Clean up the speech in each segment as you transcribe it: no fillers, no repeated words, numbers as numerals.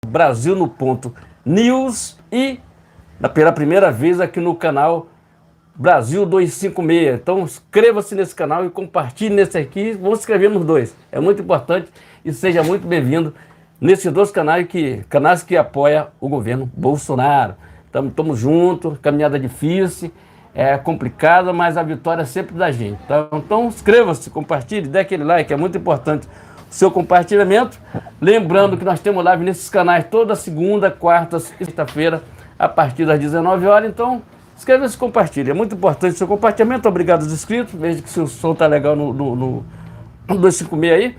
Brasil no Ponto News e pela primeira vez aqui no canal Brasil 256. Então inscreva-se nesse canal e compartilhe nesse aqui. Vamos escrever nos dois. É muito importante e seja muito bem-vindo nesses dois canais que apoiam o governo Bolsonaro. Estamos juntos, caminhada difícil, é complicada, mas a vitória é sempre da gente. Tá? Então inscreva-se, compartilhe, dê aquele like, é muito importante o seu compartilhamento. Lembrando que nós temos live nesses canais toda segunda, quarta e sexta-feira, a partir das 19 horas. Então, inscreva-se e compartilhe. É muito importante o seu compartilhamento. Obrigado aos inscritos. Veja que o som está legal no 256 aí.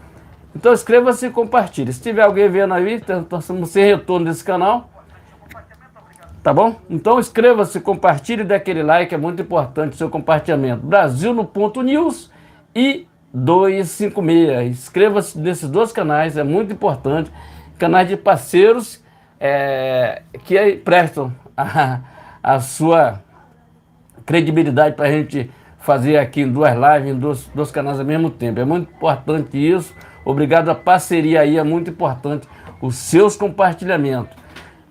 Então, inscreva-se e compartilhe. Se tiver alguém vendo aí, nós estamos sem retorno desse canal. Tá bom? Então, inscreva-se, compartilhe e dê aquele like. É muito importante o seu compartilhamento. Brasil no Ponto News e 256. Inscreva-se nesses dois canais, é muito importante. Canais de parceiros que prestam a sua credibilidade para a gente fazer aqui em duas lives, em dois canais ao mesmo tempo. É muito importante isso. Obrigado à parceria aí, é muito importante os seus compartilhamentos.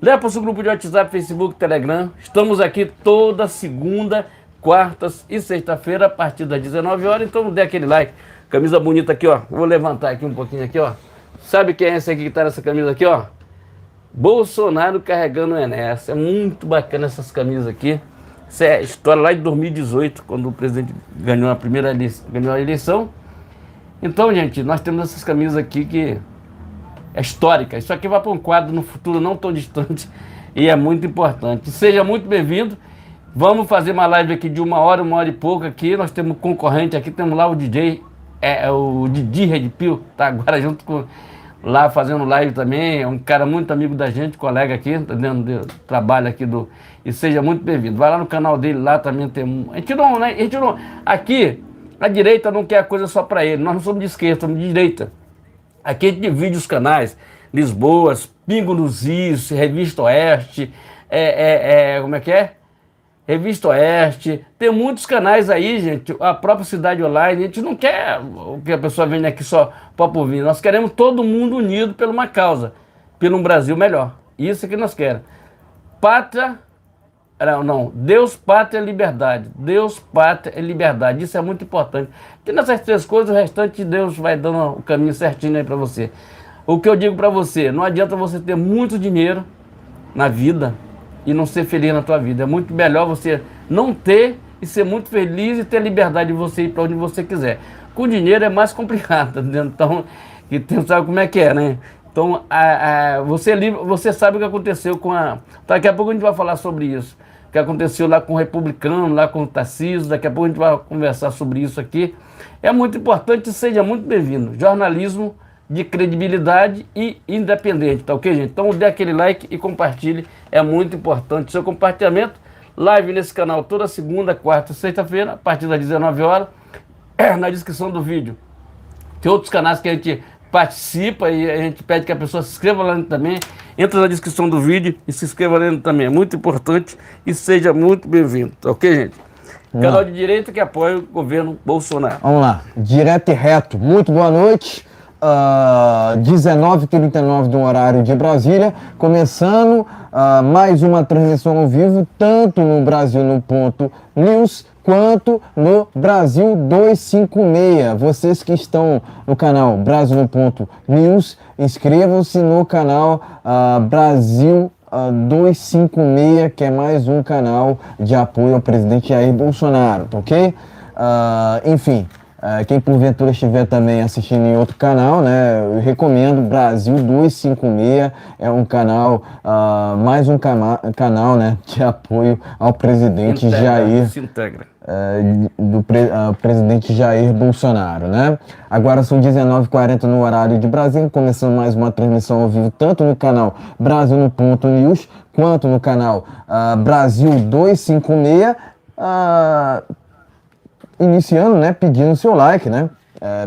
Leva para o seu grupo de WhatsApp, Facebook, Telegram. Estamos aqui toda segunda, quartas e sexta-feira, a partir das 19 horas. Então dê aquele like. Camisa bonita aqui, ó. Vou levantar aqui um pouquinho aqui, ó. Sabe quem é esse aqui que tá nessa camisa aqui, ó? Bolsonaro carregando o Enéas. É muito bacana essas camisas aqui. Isso é história lá de 2018, quando o presidente ganhou a eleição. Então, gente, nós temos essas camisas aqui que é histórica. Isso aqui vai para um quadro no futuro não tão distante e é muito importante. Seja muito bem-vindo. Vamos fazer uma live aqui de uma hora e pouco aqui. Nós temos um concorrente aqui, temos lá o DJ, o Didi Red Pill, tá agora junto com lá fazendo live também. É um cara muito amigo da gente, colega aqui, tá dentro do trabalho aqui e seja muito bem-vindo. Vai lá no canal dele, lá também tem a gente não, aqui a direita não quer a coisa só para ele. Nós não somos de esquerda, somos de direita. Aqui a gente divide os canais, Lisboa, Pingo nos Is, Revista Oeste, como é que é? Revista Oeste, tem muitos canais aí, gente, a própria Cidade Online. A gente não quer que a pessoa venha aqui só para ouvir, nós queremos todo mundo unido por uma causa, por um Brasil melhor. Isso é que nós queremos. Pátria, não, Deus, pátria e liberdade. Deus, pátria e liberdade, isso é muito importante. Porque nessas três coisas, o restante Deus vai dando o caminho certinho aí para você. O que eu digo para você, não adianta você ter muito dinheiro na vida e não ser feliz na tua vida. É muito melhor você não ter e ser muito feliz e ter liberdade de você ir para onde você quiser. Com dinheiro é mais complicado, tá entendendo? Então, sabe como é que é, né? Então, você sabe o que aconteceu com daqui a pouco a gente vai falar sobre isso. O que aconteceu lá com o Republicano, lá com o Tarcísio. Daqui a pouco a gente vai conversar sobre isso aqui. É muito importante, seja muito bem-vindo. Jornalismo de credibilidade e independente, tá ok, gente? Então dê aquele like e compartilhe, é muito importante. Seu compartilhamento, live nesse canal toda segunda, quarta e sexta-feira, a partir das 19 horas, na descrição do vídeo. Tem outros canais que a gente participa e a gente pede que a pessoa se inscreva lá dentro também. Entra na descrição do vídeo e se inscreva lá dentro também, é muito importante e seja muito bem-vindo, tá ok, gente? Canal de direita que apoia o governo Bolsonaro. Vamos lá, direto e reto. Muito boa noite. 19h39 do horário de Brasília, começando mais uma transmissão ao vivo, tanto no Brasil no Ponto News quanto no Brasil 256. Vocês que estão no canal Brasil no Ponto News, inscrevam-se no canal Brasil 256, que é mais um canal de apoio ao presidente Jair Bolsonaro, tá ok? Enfim, quem porventura estiver também assistindo em outro canal, né, eu recomendo Brasil 256, é um canal, mais um canal, né, de apoio ao presidente Jair, presidente Jair Bolsonaro, né. Agora são 19h40 no horário de Brasília, começando mais uma transmissão ao vivo, tanto no canal Brasil no Ponto News, quanto no canal Brasil 256, iniciando, né, pedindo seu like, né,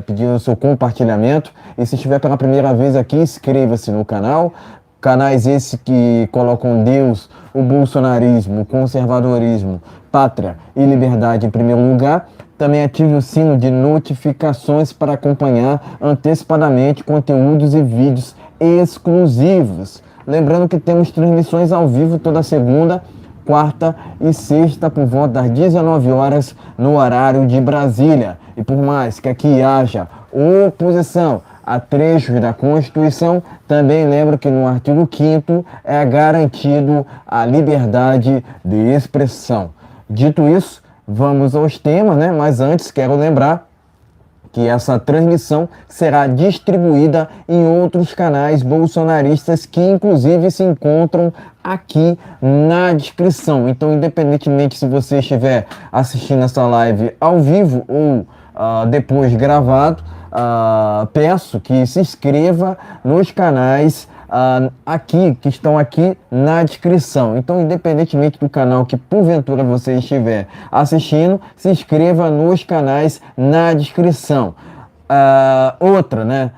pedindo seu compartilhamento. E se estiver pela primeira vez aqui, inscreva-se no canal. Canais esses que colocam Deus, o bolsonarismo, o conservadorismo, pátria e liberdade em primeiro lugar. Também ative o sino de notificações para acompanhar antecipadamente conteúdos e vídeos exclusivos. Lembrando que temos transmissões ao vivo toda segunda, quarta e sexta por volta das 19 horas no horário de Brasília. E por mais que aqui haja oposição a trechos da Constituição, também lembro que no artigo 5º é garantido a liberdade de expressão. Dito isso, vamos aos temas, né? Mas antes quero lembrar que essa transmissão será distribuída em outros canais bolsonaristas que inclusive se encontram aqui na descrição. Então, independentemente se você estiver assistindo essa live ao vivo ou depois gravado, peço que se inscreva nos canais aqui, que estão aqui na descrição. Então, independentemente do canal que porventura você estiver assistindo, se inscreva nos canais na descrição. Outra, né?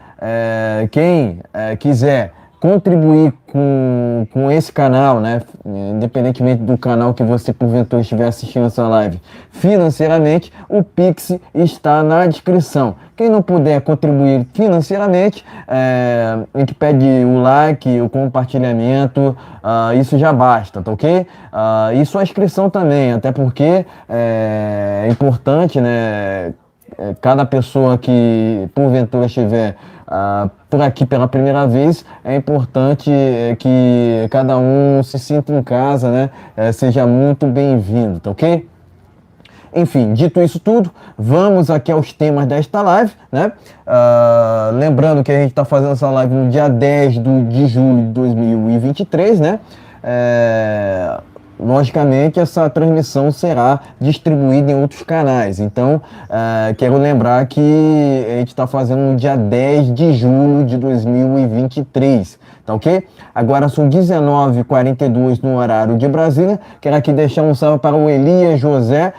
Quem quiser contribuir com esse canal, né, independentemente do canal que você porventura estiver assistindo essa live, financeiramente, o Pix está na descrição. Quem não puder contribuir financeiramente, a gente pede o like, o compartilhamento, isso já basta, tá ok? E sua inscrição também, até porque é importante, né, cada pessoa que porventura estiver por aqui pela primeira vez, é importante que cada um se sinta em casa, né? Seja muito bem-vindo, tá ok? Enfim, dito isso tudo, vamos aqui aos temas desta live, né? Lembrando que a gente está fazendo essa live no dia 10 de julho de 2023, né? Logicamente, essa transmissão será distribuída em outros canais. Então, quero lembrar que a gente está fazendo no dia 10 de julho de 2023, tá ok? Agora são 19h42 no horário de Brasília. Quero aqui deixar um salve para o Elias José,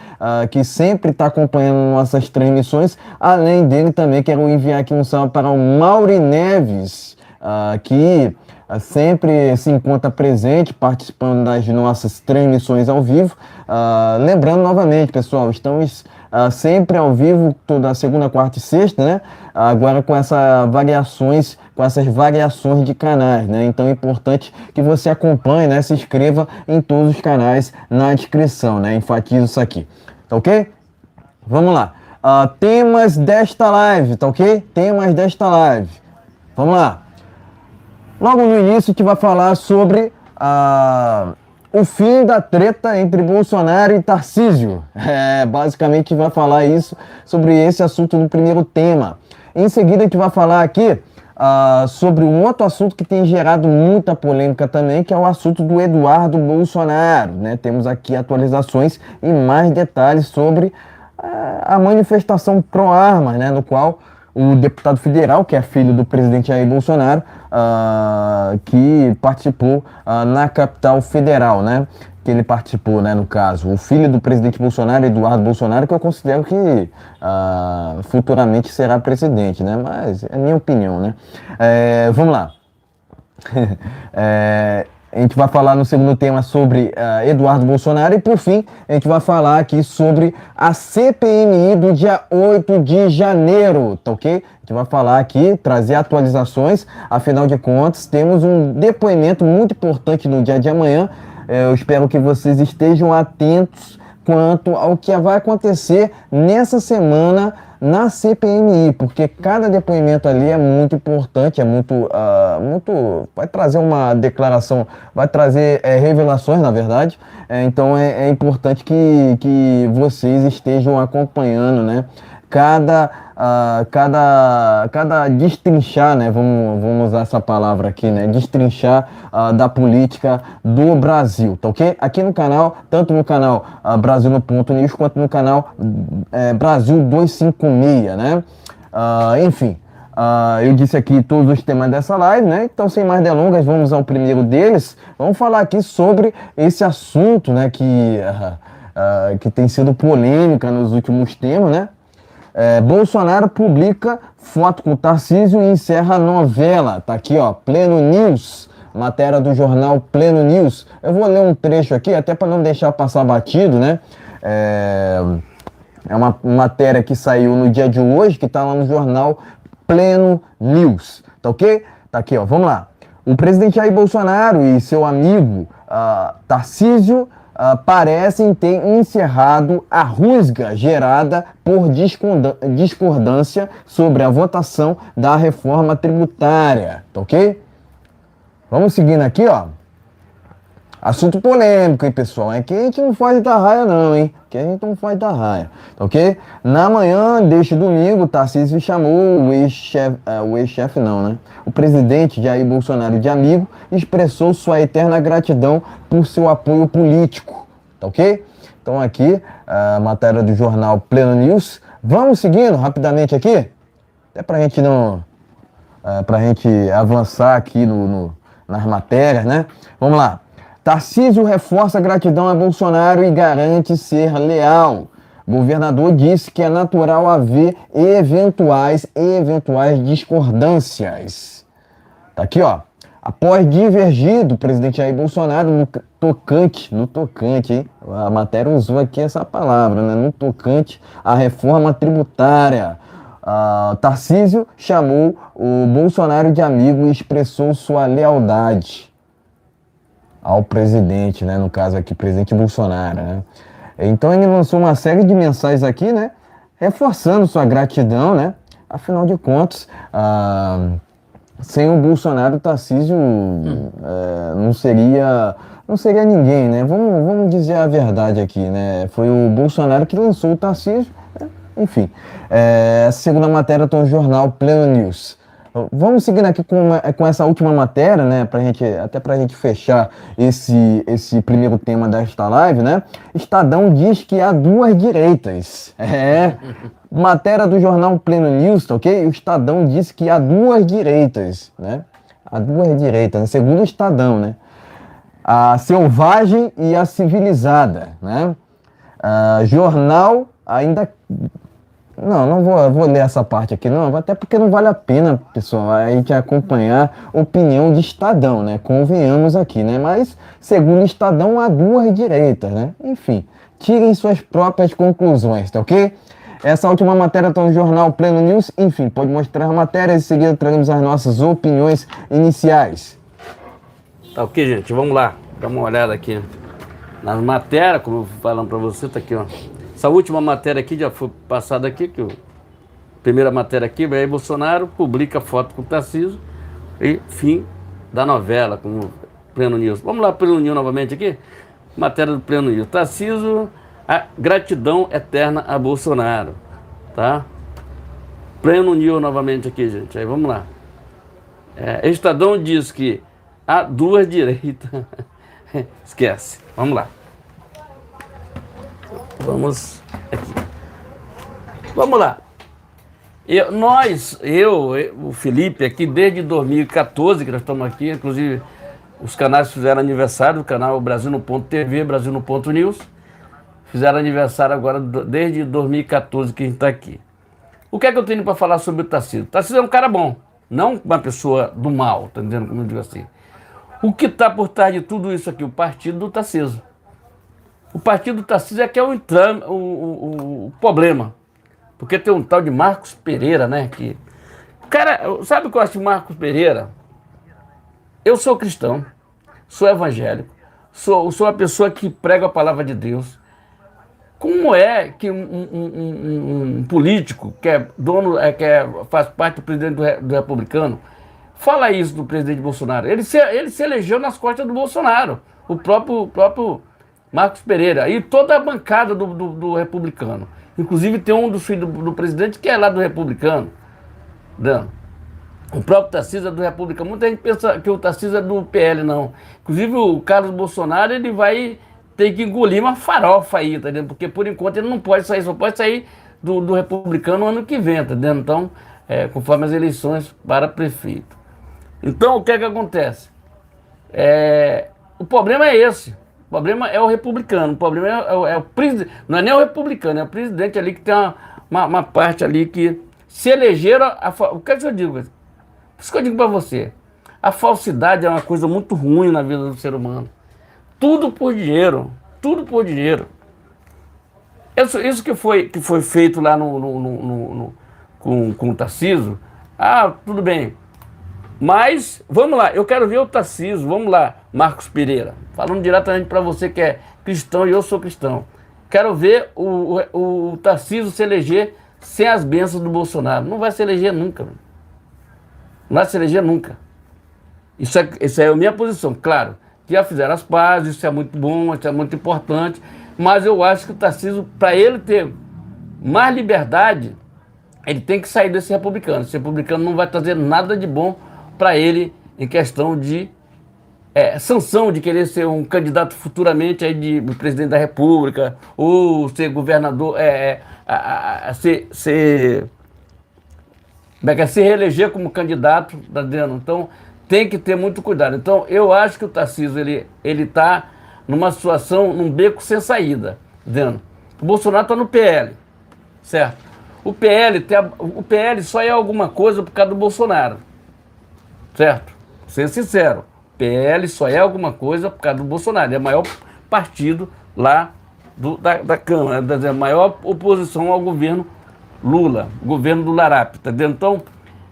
que sempre está acompanhando nossas transmissões. Além dele, também quero enviar aqui um salve para o Mauri Neves, que sempre se encontra presente, participando das nossas transmissões ao vivo. Lembrando novamente, pessoal, estamos sempre ao vivo, toda segunda, quarta e sexta, né? Agora com essas variações de canais, né? Então é importante que você acompanhe, né? Se inscreva em todos os canais na descrição, né? Enfatizo isso aqui, tá ok? Vamos lá. Temas desta live, tá ok? Temas desta live. Vamos lá. Logo no início, a gente vai falar sobre o fim da treta entre Bolsonaro e Tarcísio. Basicamente, a gente vai falar sobre esse assunto no primeiro tema. Em seguida, a gente vai falar aqui sobre um outro assunto que tem gerado muita polêmica também, que é o assunto do Eduardo Bolsonaro, né? Temos aqui atualizações e mais detalhes sobre a manifestação pró-armas, né? No qual o deputado federal, que é filho do presidente Jair Bolsonaro, que participou na capital federal, né? Que ele participou, né? No caso, o filho do presidente Bolsonaro, Eduardo Bolsonaro, que eu considero que futuramente será presidente, né? Mas é minha opinião, né? Vamos lá. A gente vai falar no segundo tema sobre Eduardo Bolsonaro e, por fim, a gente vai falar aqui sobre a CPMI do dia 8 de janeiro, tá ok? A gente vai falar aqui, trazer atualizações, afinal de contas, temos um depoimento muito importante no dia de amanhã. Eu espero que vocês estejam atentos quanto ao que vai acontecer nessa semana na CPMI, porque cada depoimento ali é muito importante, vai trazer uma declaração, vai trazer revelações, na verdade. Então é importante que vocês estejam acompanhando, né? Cada destrinchar, né? Vamos usar essa palavra aqui, né? Destrinchar da política do Brasil, tá ok? Aqui no canal, tanto no canal Brasil no Ponto News, quanto no canal Brasil 256, né? Enfim, eu disse aqui todos os temas dessa live, né? Então, sem mais delongas, vamos ao primeiro deles. Vamos falar aqui sobre esse assunto, né? Que tem sido polêmica nos últimos tempos, né? Bolsonaro publica foto com Tarcísio e encerra a novela. Tá aqui, ó, Pleno News, matéria do jornal Pleno News. Eu vou ler um trecho aqui, até para não deixar passar batido, né? É uma matéria que saiu no dia de hoje, que tá lá no jornal Pleno News, tá ok? Tá aqui, ó, vamos lá. O presidente Jair Bolsonaro e seu amigo Tarcísio parecem ter encerrado a rusga gerada por discordância sobre a votação da reforma tributária, tá ok? Vamos seguindo aqui, ó. Assunto polêmico, hein, pessoal? É que a gente não foge da raia, não, hein? Que a gente não foge da raia, tá ok? Na manhã deste domingo, Tarcísio chamou o ex-chefe não, né? O presidente Jair Bolsonaro de amigo e expressou sua eterna gratidão por seu apoio político, tá ok? Então aqui, a matéria do jornal Pleno News. Vamos seguindo rapidamente aqui, até pra gente não... pra gente avançar aqui nas matérias, né? Vamos lá. Tarcísio reforça a gratidão a Bolsonaro e garante ser leal. Governador disse que é natural haver eventuais discordâncias. Tá aqui, ó. Após divergir do presidente Jair Bolsonaro no tocante, hein? A matéria usou aqui essa palavra, né? No tocante à reforma tributária. Tarcísio chamou o Bolsonaro de amigo e expressou sua lealdade ao presidente, né? No caso aqui, presidente Bolsonaro, né? Então ele lançou uma série de mensagens aqui, né? Reforçando sua gratidão, né? Afinal de contas, sem o Bolsonaro, o Tarcísio não seria ninguém, né? Vamos dizer a verdade aqui, né? Foi o Bolsonaro que lançou o Tarcísio, né? Enfim. Segunda matéria do jornal Pleno News. Vamos seguindo aqui com essa última matéria, né, até pra gente fechar esse primeiro tema desta live, né? Estadão diz que há duas direitas. Matéria do jornal Pleno News, tá ok? O Estadão disse que há duas direitas, né? Há duas direitas, né? Segundo o Estadão, né? A selvagem e a civilizada, né? Jornal ainda... Não vou ler essa parte aqui, não, até porque não vale a pena, pessoal, a gente acompanhar opinião de Estadão, né? Convenhamos aqui, né? Mas, segundo o Estadão, há duas direitas, né? Enfim, tirem suas próprias conclusões, tá ok? Essa última matéria está no jornal Pleno News, enfim, pode mostrar a matéria, em seguida traremos as nossas opiniões iniciais. Tá ok, gente, vamos lá, dá uma olhada aqui nas matérias, como eu vou falando para você, tá aqui, ó. Essa última matéria aqui já foi passada aqui, primeira matéria aqui, aí Bolsonaro publica foto com o Tarcísio e fim da novela com o Pleno News. Vamos lá, Pleno News novamente aqui, matéria do Pleno News. Tarcísio, a gratidão eterna a Bolsonaro, tá? Pleno News novamente aqui, gente, aí vamos lá. Estadão diz que há duas direitas, esquece, vamos lá. Vamos lá. O Felipe aqui, desde 2014 que nós estamos aqui, inclusive os canais fizeram aniversário, o canal Brasil no Ponto TV, Brasil no Ponto News, fizeram aniversário agora desde 2014 que a gente está aqui. O que é que eu tenho para falar sobre o Tarcísio? O Tarcísio é um cara bom, não uma pessoa do mal, tá entendendo como eu digo assim? O que está por trás de tudo isso aqui? O partido do Tarcísio. O partido do Tarcísio é que é o problema. Porque tem um tal de Marcos Pereira, né? Cara, sabe o que eu acho de Marcos Pereira? Eu sou cristão, sou evangélico, sou uma pessoa que prega a palavra de Deus. Como é que um político que é dono, faz parte do presidente do republicano, fala isso do presidente Bolsonaro? Ele se elegeu nas costas do Bolsonaro, o próprio Marcos Pereira, e toda a bancada do republicano. Inclusive tem um dos filhos do presidente que é lá do republicano. O próprio Tarcísio é do republicano. Muita gente pensa que o Tarcísio é do PL, não. Inclusive o Carlos Bolsonaro, ele vai ter que engolir uma farofa aí, tá entendendo? Porque por enquanto ele não pode sair, só pode sair do republicano no ano que vem, tá entendendo? Então, conforme as eleições para prefeito. Então, o que é que acontece? O problema é esse. O problema é o republicano, o problema é o presidente, não é nem o republicano, é o presidente ali que tem uma parte ali que se elegeram, o que é que eu digo? Por isso que eu digo para você, a falsidade é uma coisa muito ruim na vida do ser humano. Tudo por dinheiro, tudo por dinheiro. Isso que foi feito lá com o Tarcísio, tudo bem, Mas, vamos lá, eu quero ver o Tarcísio, vamos lá, Marcos Pereira, falando diretamente para você que é cristão e eu sou cristão. Quero ver o Tarcísio se eleger sem as bênçãos do Bolsonaro. Não vai se eleger nunca. Não vai se eleger nunca. Isso é a minha posição. Claro, que já fizeram as pazes, isso é muito bom, isso é muito importante. Mas eu acho que o Tarcísio, para ele ter mais liberdade, ele tem que sair desse republicano. Esse republicano não vai trazer nada de bom para ele em questão de sanção de querer ser um candidato futuramente aí de presidente da República ou ser governador, se reeleger como candidato, tá dentro. Então tem que ter muito cuidado. Então eu acho que o Tarcísio ele está numa situação, num beco sem saída, dentro. O Bolsonaro está no PL, certo? O PL só é alguma coisa por causa do Bolsonaro, certo? Ser sincero. PL só é alguma coisa por causa do Bolsonaro. É o maior partido lá da Câmara, a maior oposição ao governo Lula, governo do Larap, tá entendendo? Então,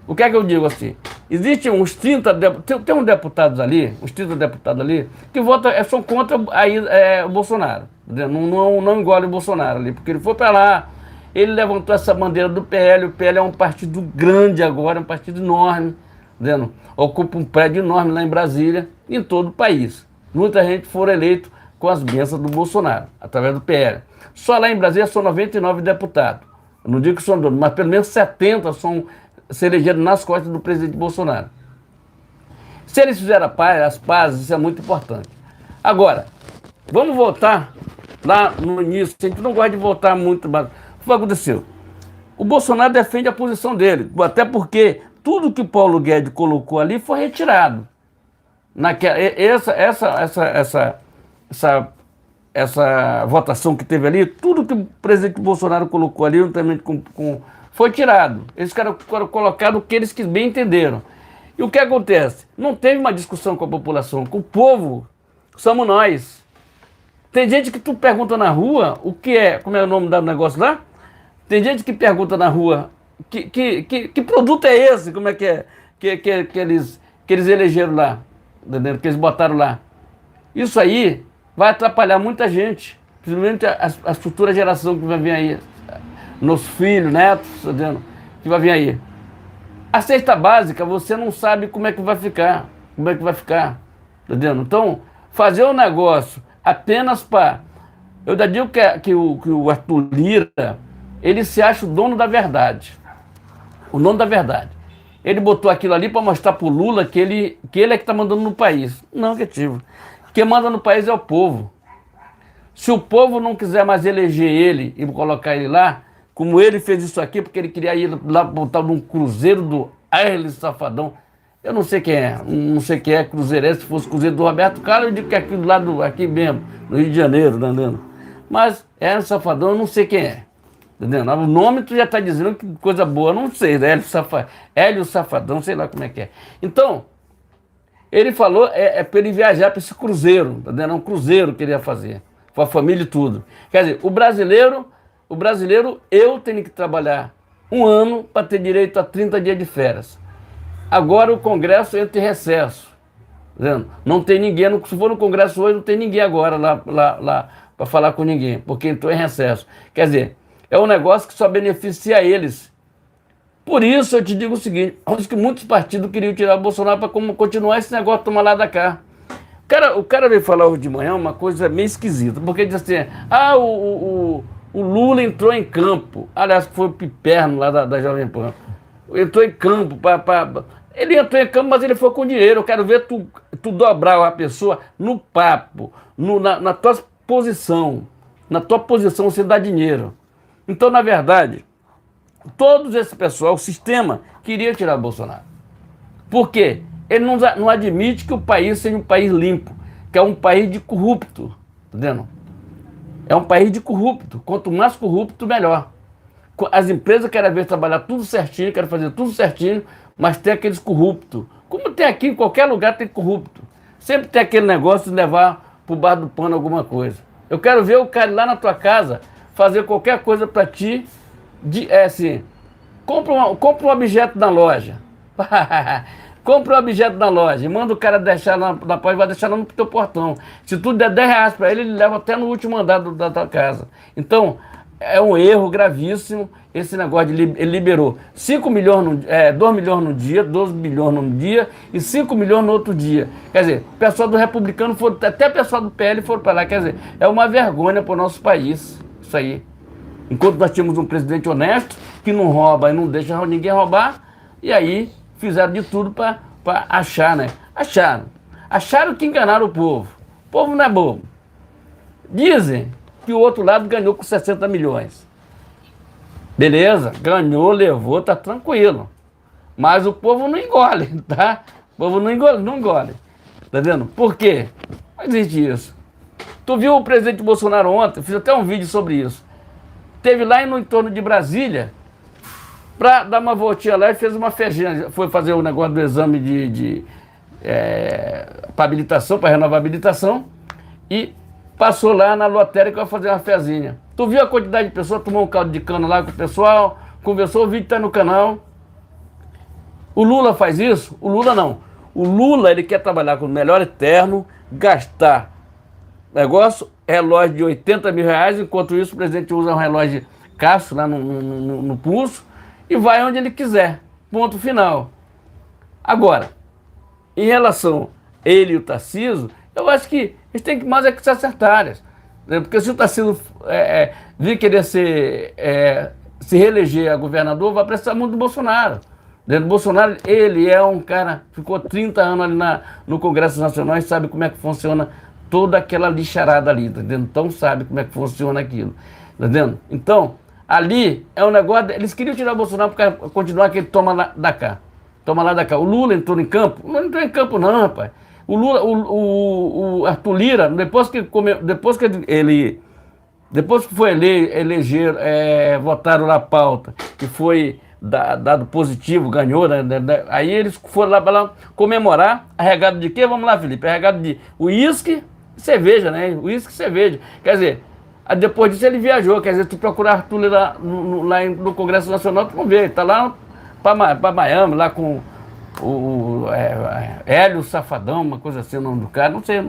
o que é que eu digo assim? Existem uns 30 deputados, tem uns deputados ali, uns 30 deputados ali, que votam, são contra o Bolsonaro, tá não engole o Bolsonaro ali, porque ele foi para lá, ele levantou essa bandeira do PL, o PL é um partido grande agora, um partido enorme, entendeu? Ocupa um prédio enorme lá em Brasília e em todo o país. Muita gente foi eleito com as bênçãos do Bolsonaro, através do PL. Só lá em Brasília são 99 deputados. Eu não digo que são donos, mas pelo menos 70 se elegeram nas costas do presidente Bolsonaro. Se eles fizeram as pazes, isso é muito importante. Agora, vamos voltar lá no início. A gente não gosta de voltar muito, mas o que aconteceu? O Bolsonaro defende a posição dele, até porque tudo que o Paulo Guedes colocou ali foi retirado. Essa votação que teve ali, tudo que o presidente Bolsonaro colocou ali, juntamente foi tirado. Eles foram colocados o que eles bem entenderam. E o que acontece? Não teve uma discussão com a população, com o povo. Somos nós. Tem gente que tu pergunta na rua o que é, como é o nome do negócio lá? Tem gente que pergunta na rua que produto é esse? Como é que é? Que eles elegeram lá, entendeu? Que eles botaram lá. Isso aí vai atrapalhar muita gente, principalmente a futura geração que vai vir aí, nossos filhos, netos, entendeu? Que vai vir aí. A cesta básica, você não sabe como é que vai ficar, entendeu? Então, fazer um negócio apenas para... Eu já digo que o Arthur Lira, ele se acha o dono da verdade. O dono da verdade. Ele botou aquilo ali para mostrar para o Lula que ele é que está mandando no país. Não, negativo. Quem manda no país é o povo. Se o povo não quiser mais eleger ele e colocar ele lá, como ele fez isso aqui, porque ele queria ir lá botar num cruzeiro do Airles Safadão. Eu não sei quem é, cruzeirense. Se fosse cruzeiro do Roberto Carlos, eu digo que é aquilo lá aqui mesmo, no Rio de Janeiro, tá entendendo? Mas Airles Safadão, eu não sei quem é. Entendeu? O nome tu já está dizendo que coisa boa, não sei, né? Hélio Safadão, sei lá como é que é. Então, ele falou para ele viajar para esse cruzeiro, entendeu? É um cruzeiro que ele ia fazer, com a família e tudo. Quer dizer, o brasileiro, eu tenho que trabalhar 1 ano para ter direito a 30 dias de férias. Agora o Congresso entra em recesso. Entendeu? Não tem ninguém, se for no Congresso hoje, não tem ninguém agora lá para falar com ninguém, porque entrou em recesso. Quer dizer, é um negócio que só beneficia eles. Por isso eu te digo o seguinte, acho que muitos partidos queriam tirar o Bolsonaro para continuar esse negócio de tomar lá da cá. O cara veio falar hoje de manhã uma coisa meio esquisita, porque ele disse assim, o Lula entrou em campo, aliás, foi o Piperno lá da Jovem Pan, entrou em campo, ele entrou em campo, mas ele foi com dinheiro. Eu quero ver tu dobrar a pessoa no papo, na tua posição você dá dinheiro. Então, na verdade, todos esse pessoal, o sistema, queria tirar o Bolsonaro. Por quê? Ele não admite que o país seja um país limpo, que é um país de corrupto, entendeu? É um país de corrupto. Quanto mais corrupto, melhor. As empresas querem ver trabalhar tudo certinho, querem fazer tudo certinho, mas tem aqueles corruptos. Como tem aqui, em qualquer lugar tem corrupto. Sempre tem aquele negócio de levar por baixo do pano alguma coisa. Eu quero ver o cara lá na tua casa fazer qualquer coisa para ti, compra um objeto na loja. Compra um objeto na loja, manda o cara deixar na porta e vai deixar lá no teu portão. Se tu der 10 reais para ele, ele leva até no último andar da tua casa. Então, é um erro gravíssimo esse negócio de ele liberou 5 milhões, 2 milhões no dia, 12 milhões no dia e 5 milhões no outro dia. Quer dizer, o pessoal do Republicano, até o pessoal do PL foram para lá. Quer dizer, é uma vergonha para o nosso país, isso aí. Enquanto nós tínhamos um presidente honesto, que não rouba e não deixa ninguém roubar, e aí fizeram de tudo para achar, né? Acharam que enganaram o povo. O povo não é bobo. Dizem que o outro lado ganhou com 60 milhões. Beleza, ganhou, levou, tá tranquilo. Mas o povo não engole, tá? O povo não engole. Tá vendo? Por quê? Não existe isso. Tu viu o presidente Bolsonaro ontem? Fiz até um vídeo sobre isso. Teve lá no entorno de Brasília, para dar uma voltinha lá e fez uma festinha. Foi fazer o negócio do exame para habilitação, para renovar a habilitação, e passou lá na lotérica para fazer uma fezinha. Tu viu a quantidade de pessoas, tomou um caldo de cana lá com o pessoal, conversou, o vídeo está no canal. O Lula faz isso? O Lula não. O Lula, ele quer trabalhar com o melhor eterno, gastar negócio, relógio de 80 mil reais, enquanto isso o presidente usa um relógio Cássio lá no pulso e vai onde ele quiser. Ponto final. Agora, em relação a ele e o Tarcísio, eu acho que eles têm que mais é que se acertarem. Porque se o Tarcísio vir querer se reeleger a governador, vai precisar muito do Bolsonaro. O Bolsonaro, ele é um cara, ficou 30 anos ali no Congresso Nacional e sabe como é que funciona toda aquela lixarada ali, tá entendendo? Então sabe como é que funciona aquilo, tá entendendo? Então, ali é um negócio, eles queriam tirar o Bolsonaro para continuar aquele toma lá da cá. Toma lá da cá. O Lula entrou em campo? Não entrou em campo não, rapaz. O Lula, o Arthur Lira, depois que foi eleger, votaram lá a pauta, que foi dado positivo, ganhou, né? Aí eles foram lá para comemorar, arregado de quê? Vamos lá, Felipe, arregado de uísque e cerveja, né? Uísque e cerveja. Quer dizer, depois disso ele viajou, quer dizer, tu procurar Arthur Lira lá no Congresso Nacional, tu não vê, ele tá lá para Miami, lá com o Hélio Safadão, uma coisa assim, o nome do cara, não sei,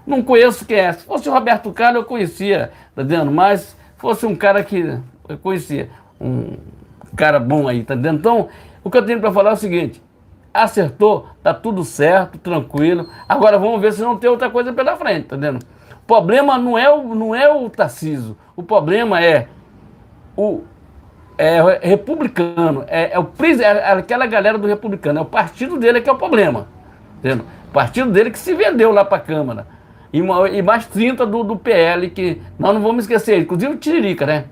não conheço quem é. Se fosse o Roberto Carlos eu conhecia, tá vendo? Mas fosse um cara que eu conhecia, um cara bom aí, tá vendo? Então, o que eu tenho para falar é o seguinte: acertou, tá tudo certo, tranquilo. Agora vamos ver se não tem outra coisa pela frente, tá vendo? O problema não é o Tarcísio, o problema é o republicano, aquela galera do republicano, é o partido dele que é o problema, entendeu? O partido dele que se vendeu lá para a Câmara, e mais 30 do PL, que nós não vamos esquecer, inclusive o Tiririca, né?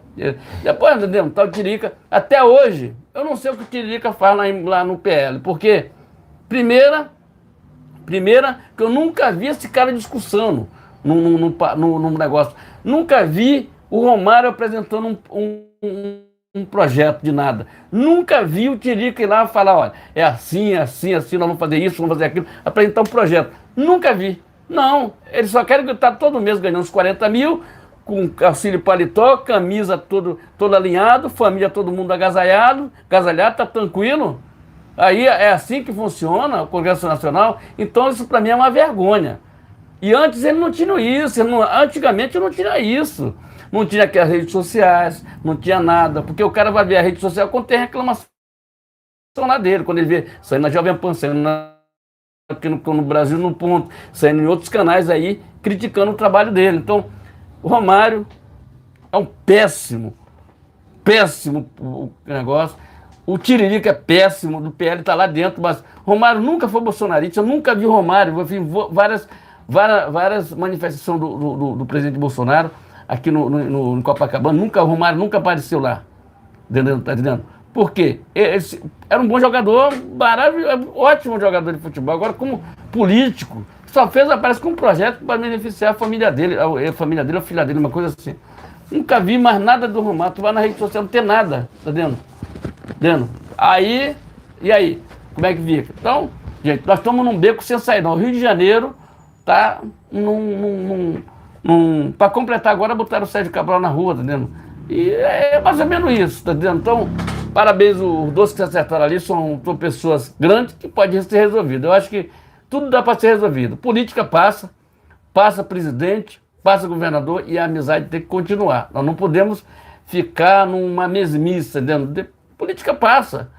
Depois, entendeu? Tá o Tiririca, até hoje, eu não sei o que o Tiririca faz lá no PL, porque, primeira, que eu nunca vi esse cara discussando num negócio, nunca vi o Romário apresentando um projeto de nada. Nunca vi o Tiririca ir lá falar, olha, é assim, assim, assim, nós vamos fazer isso, vamos fazer aquilo, apresentar um projeto. Nunca vi. Não, eles só querem estar todo mês ganhando uns 40 mil, com auxílio paletó, camisa todo alinhado, família todo mundo agasalhado, tá tranquilo. Aí é assim que funciona o Congresso Nacional. Então isso para mim é uma vergonha. E antes ele não tinha isso, antigamente não tinha isso. Não tinha aqui as redes sociais, não tinha nada, porque o cara vai ver a rede social quando tem reclamação lá dele, quando ele vê saindo na Jovem Pan, saindo aqui no Brasil no Ponto, saindo em outros canais aí, criticando o trabalho dele. Então, o Romário é um péssimo negócio. O Tiririca é péssimo, do PL está lá dentro, mas Romário nunca foi bolsonarista, eu nunca vi Romário, eu vi várias manifestações do presidente Bolsonaro, aqui no Copacabana, o Romário nunca apareceu lá, tá entendendo? Por quê? Era um bom jogador, maravilhoso, ótimo jogador de futebol. Agora, como político, só aparece com um projeto para beneficiar a família dele, a filha dele, uma coisa assim. Nunca vi mais nada do Romário. Tu vai na rede social, não tem nada, tá vendo? E aí? Como é que fica? Então, gente, nós estamos num beco sem sair, não. O Rio de Janeiro tá para completar agora, botaram o Sérgio Cabral na rua, tá vendo? E é mais ou menos isso, tá vendo? Então, Parabéns, os dois que se acertaram ali são pessoas grandes que podem ser resolvidas. Eu acho que tudo dá para ser resolvido. Política passa, passa presidente, passa governador e a amizade tem que continuar. Nós não podemos ficar numa mesmice, entendeu? Política passa.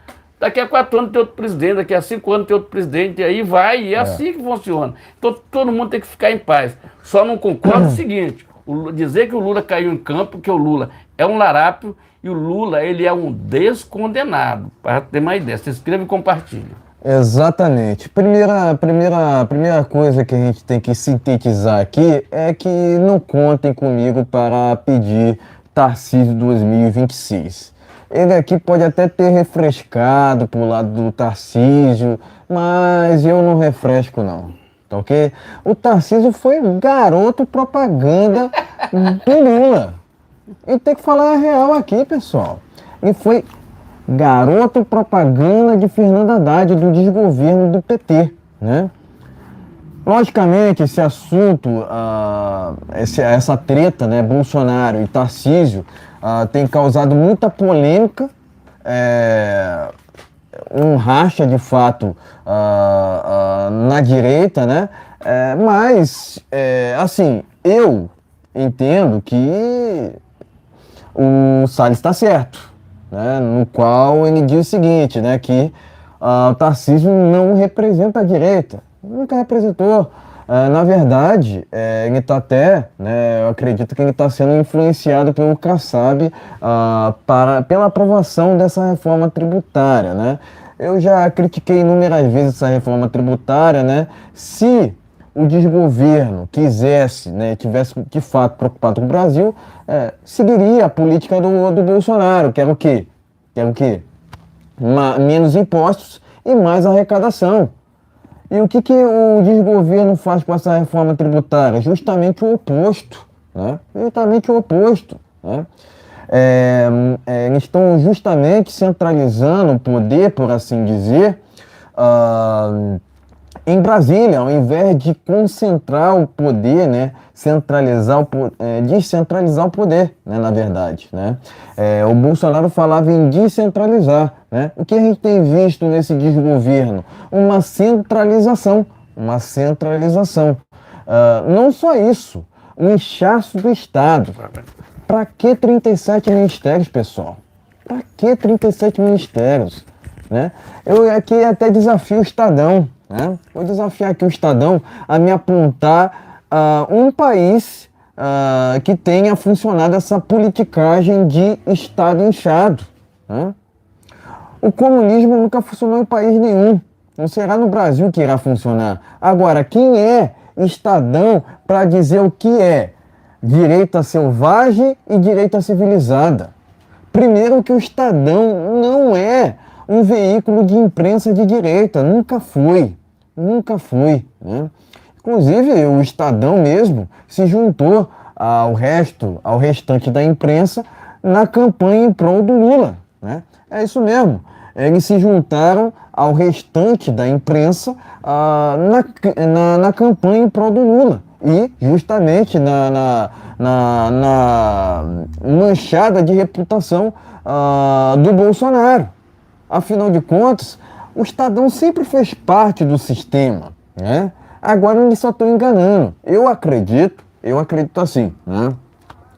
Daqui a 4 anos tem outro presidente, daqui a 5 anos tem outro presidente, e aí vai, e é assim que funciona. Então todo mundo tem que ficar em paz. Só não concordo o seguinte, dizer que o Lula caiu em campo, que o Lula é um larápio, e o Lula, ele é um descondenado. Para ter uma ideia, se inscreva e compartilhe. Exatamente. Primeira coisa que a gente tem que sintetizar aqui é que não contem comigo para pedir Tarcísio 2026. Ele aqui pode até ter refrescado pro lado do Tarcísio, mas eu não refresco não, tá ok? O Tarcísio foi garoto propaganda do Lula. E tem que falar a real aqui, pessoal. Ele foi garoto propaganda de Fernando Haddad, do desgoverno do PT, né? Logicamente, esse assunto, essa treta, né, Bolsonaro e Tarcísio, tem causado muita polêmica, um racha de fato na direita, né? Mas, assim, eu entendo que o Salles está certo, né? No qual ele diz o seguinte, né, que o Tarcísio não representa a direita, nunca representou. Na verdade, ele está até, né, eu acredito que ele está sendo influenciado pelo Kassab pela aprovação dessa reforma tributária, né? Eu já critiquei inúmeras vezes essa reforma tributária, né? Se o desgoverno quisesse, né, tivesse de fato preocupado com o Brasil, seguiria a política do Bolsonaro, que era o quê? Menos impostos e mais arrecadação. E o que o desgoverno faz com essa reforma tributária? Justamente o oposto, né? Justamente o oposto, né? Eles estão justamente centralizando o poder, por assim dizer, em Brasília, ao invés de concentrar o poder, né, descentralizar o poder, né, na verdade, né? O Bolsonaro falava em descentralizar, né? O que a gente tem visto nesse desgoverno? Uma centralização. Não só isso, um inchaço do Estado. Para que 37 ministérios, pessoal? Para que 37 ministérios? Né? Eu aqui até desafio o Estadão, né? Vou desafiar aqui o Estadão a me apontar um país que tenha funcionado essa politicagem de Estado inchado, né? O comunismo nunca funcionou em país nenhum. Não será no Brasil que irá funcionar. Agora, quem é Estadão para dizer o que é direita selvagem e direita civilizada? Primeiro que o Estadão não é um veículo de imprensa de direita, nunca foi, né? Inclusive o Estadão mesmo se juntou ao restante da imprensa na campanha em prol do Lula, né? É isso mesmo, eles se juntaram ao restante da imprensa na campanha em prol do Lula e justamente na manchada de reputação do Bolsonaro. Afinal de contas, o Estadão sempre fez parte do sistema, né? Agora eles só estão enganando. Eu acredito assim, né?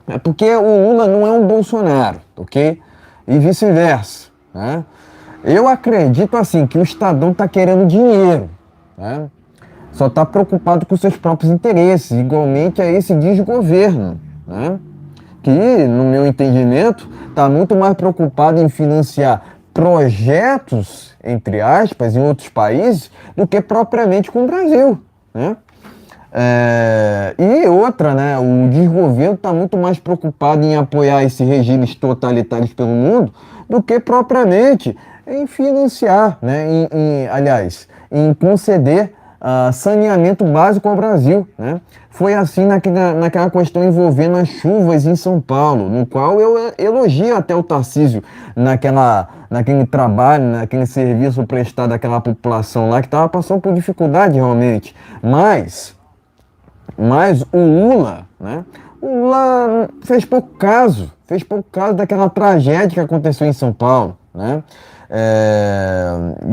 É porque o Lula não é um Bolsonaro, ok? E vice-versa, né? Eu acredito assim que o Estadão está querendo dinheiro, né? Só está preocupado com seus próprios interesses, igualmente a esse desgoverno, né? Que, no meu entendimento, está muito mais preocupado em financiar projetos, entre aspas, em outros países, do que propriamente com o Brasil, né? E outra, né? O desgoverno está muito mais preocupado em apoiar esses regimes totalitários pelo mundo do que propriamente em financiar, né? Aliás, em conceder saneamento básico ao Brasil, né? Foi assim naquela questão envolvendo as chuvas em São Paulo, no qual eu elogio até o Tarcísio naquele trabalho, naquele serviço prestado àquela população lá que estava passando por dificuldade realmente. Mas o Lula, né? O Lula fez pouco caso daquela tragédia que aconteceu em São Paulo, né?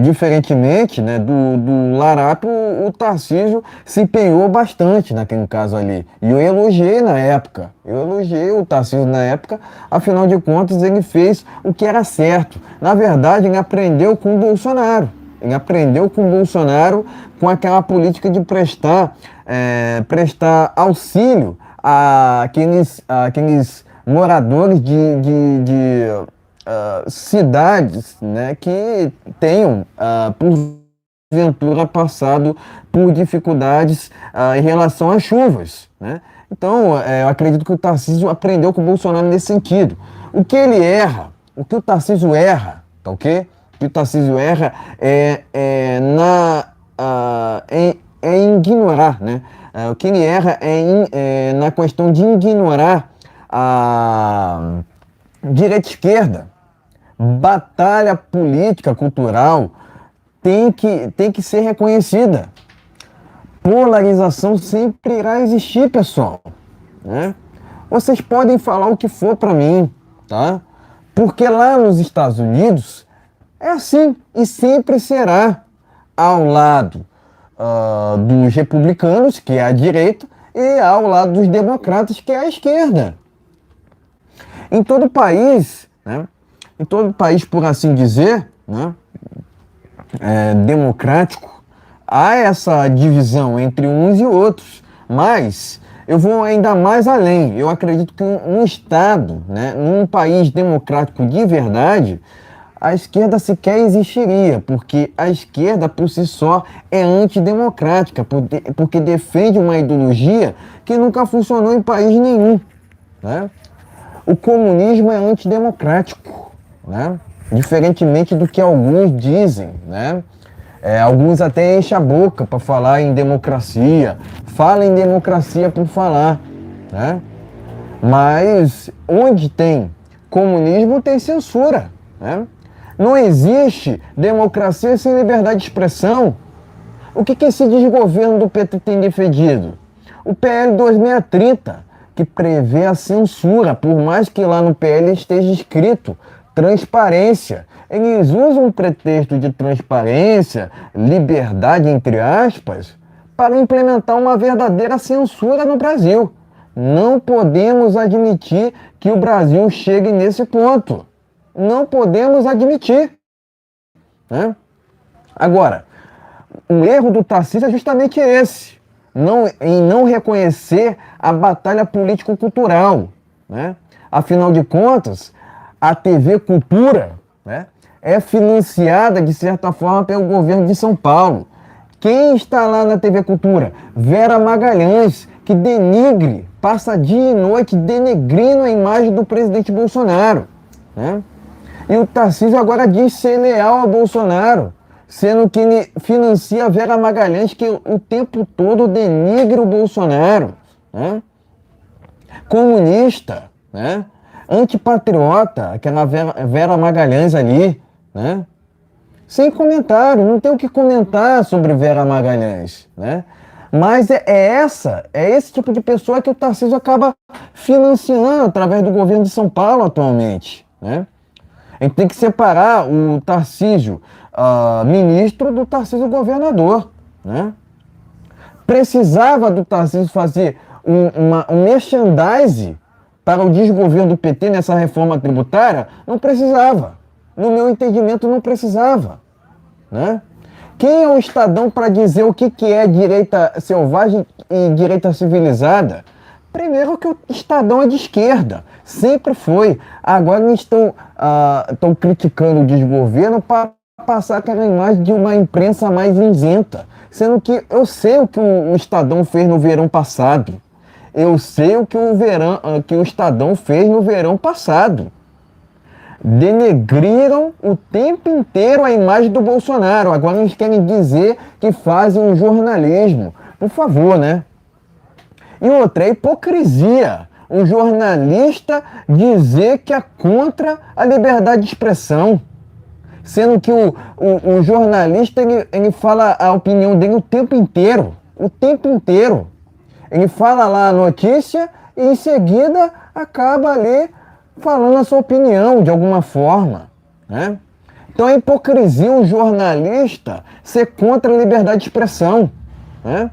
Diferentemente, né, do Larápio, o Tarcísio se empenhou bastante naquele caso ali. E eu elogiei na época. Eu elogiei o Tarcísio na época, afinal de contas ele fez o que era certo. Na verdade, ele aprendeu com o Bolsonaro. Ele aprendeu com o Bolsonaro com aquela política de prestar auxílio àqueles moradores de cidades, né, que tenham, porventura, passado por dificuldades em relação às chuvas, né? Então, eu acredito que o Tarcísio aprendeu com o Bolsonaro nesse sentido. O que ele erra, o que o Tarcísio erra, tá ok? O que o Tarcísio erra é em ignorar, né? O que ele erra é na questão de ignorar a direita e esquerda. Batalha política, cultural, tem que ser reconhecida. Polarização sempre irá existir, pessoal, né? Vocês podem falar o que for para mim, tá? Porque lá nos Estados Unidos é assim e sempre será, ao lado dos republicanos, que é a direita, e ao lado dos democratas, que é a esquerda. Em todo o país, né? Em todo o país, por assim dizer, né, democrático, há essa divisão entre uns e outros, mas eu vou ainda mais além. Eu acredito que um Estado, né, num país democrático de verdade, a esquerda sequer existiria, porque a esquerda por si só é antidemocrática, porque defende uma ideologia que nunca funcionou em país nenhum, né? O comunismo é antidemocrático, né? Diferentemente do que alguns dizem, né? Alguns até enchem a boca para falar em democracia, falam em democracia por falar, né? Mas onde tem comunismo tem censura, né? Não existe democracia sem liberdade de expressão. O que esse desgoverno do PT tem defendido? O PL 2630, que prevê a censura, por mais que lá no PL esteja escrito transparência. Eles usam o pretexto de transparência, liberdade, entre aspas, para implementar uma verdadeira censura no Brasil. Não podemos admitir que o Brasil chegue nesse ponto. Não podemos admitir, né? Agora, o erro do Tarcísio é justamente esse. Em não reconhecer a batalha político-cultural, né? Afinal de contas, a TV Cultura, né, é financiada, de certa forma, pelo governo de São Paulo. Quem está lá na TV Cultura? Vera Magalhães, que passa dia e noite denegrindo a imagem do presidente Bolsonaro, né? E o Tarcísio agora diz ser leal ao Bolsonaro, sendo que ele financia a Vera Magalhães, que o tempo todo denigre o Bolsonaro, né? Comunista, né? Antipatriota, aquela Vera Magalhães ali, né? Sem comentário, não tem o que comentar sobre Vera Magalhães, né? Mas é esse tipo de pessoa que o Tarcísio acaba financiando através do governo de São Paulo atualmente, né? A gente tem que separar o Tarcísio ministro do Tarcísio governador, né? Precisava do Tarcísio fazer um merchandise para o desgoverno do PT nessa reforma tributária? Não precisava. No meu entendimento, não precisava, né? Quem é o Estadão para dizer o que é direita selvagem e direita civilizada? Primeiro que o Estadão é de esquerda, sempre foi. Agora eles estão criticando o desgoverno para passar aquela imagem de uma imprensa mais isenta, sendo que eu sei o que o Estadão fez no verão passado. Eu sei o que o Estadão fez no verão passado. Denegriram o tempo inteiro a imagem do Bolsonaro. Agora eles querem dizer que fazem um jornalismo. Por favor, né? E outra, é hipocrisia. Um jornalista dizer que é contra a liberdade de expressão. Sendo que o jornalista ele fala a opinião dele o tempo inteiro. O tempo inteiro. Ele fala lá a notícia e em seguida acaba ali falando a sua opinião de alguma forma, né? Então é hipocrisia um jornalista ser contra a liberdade de expressão, né?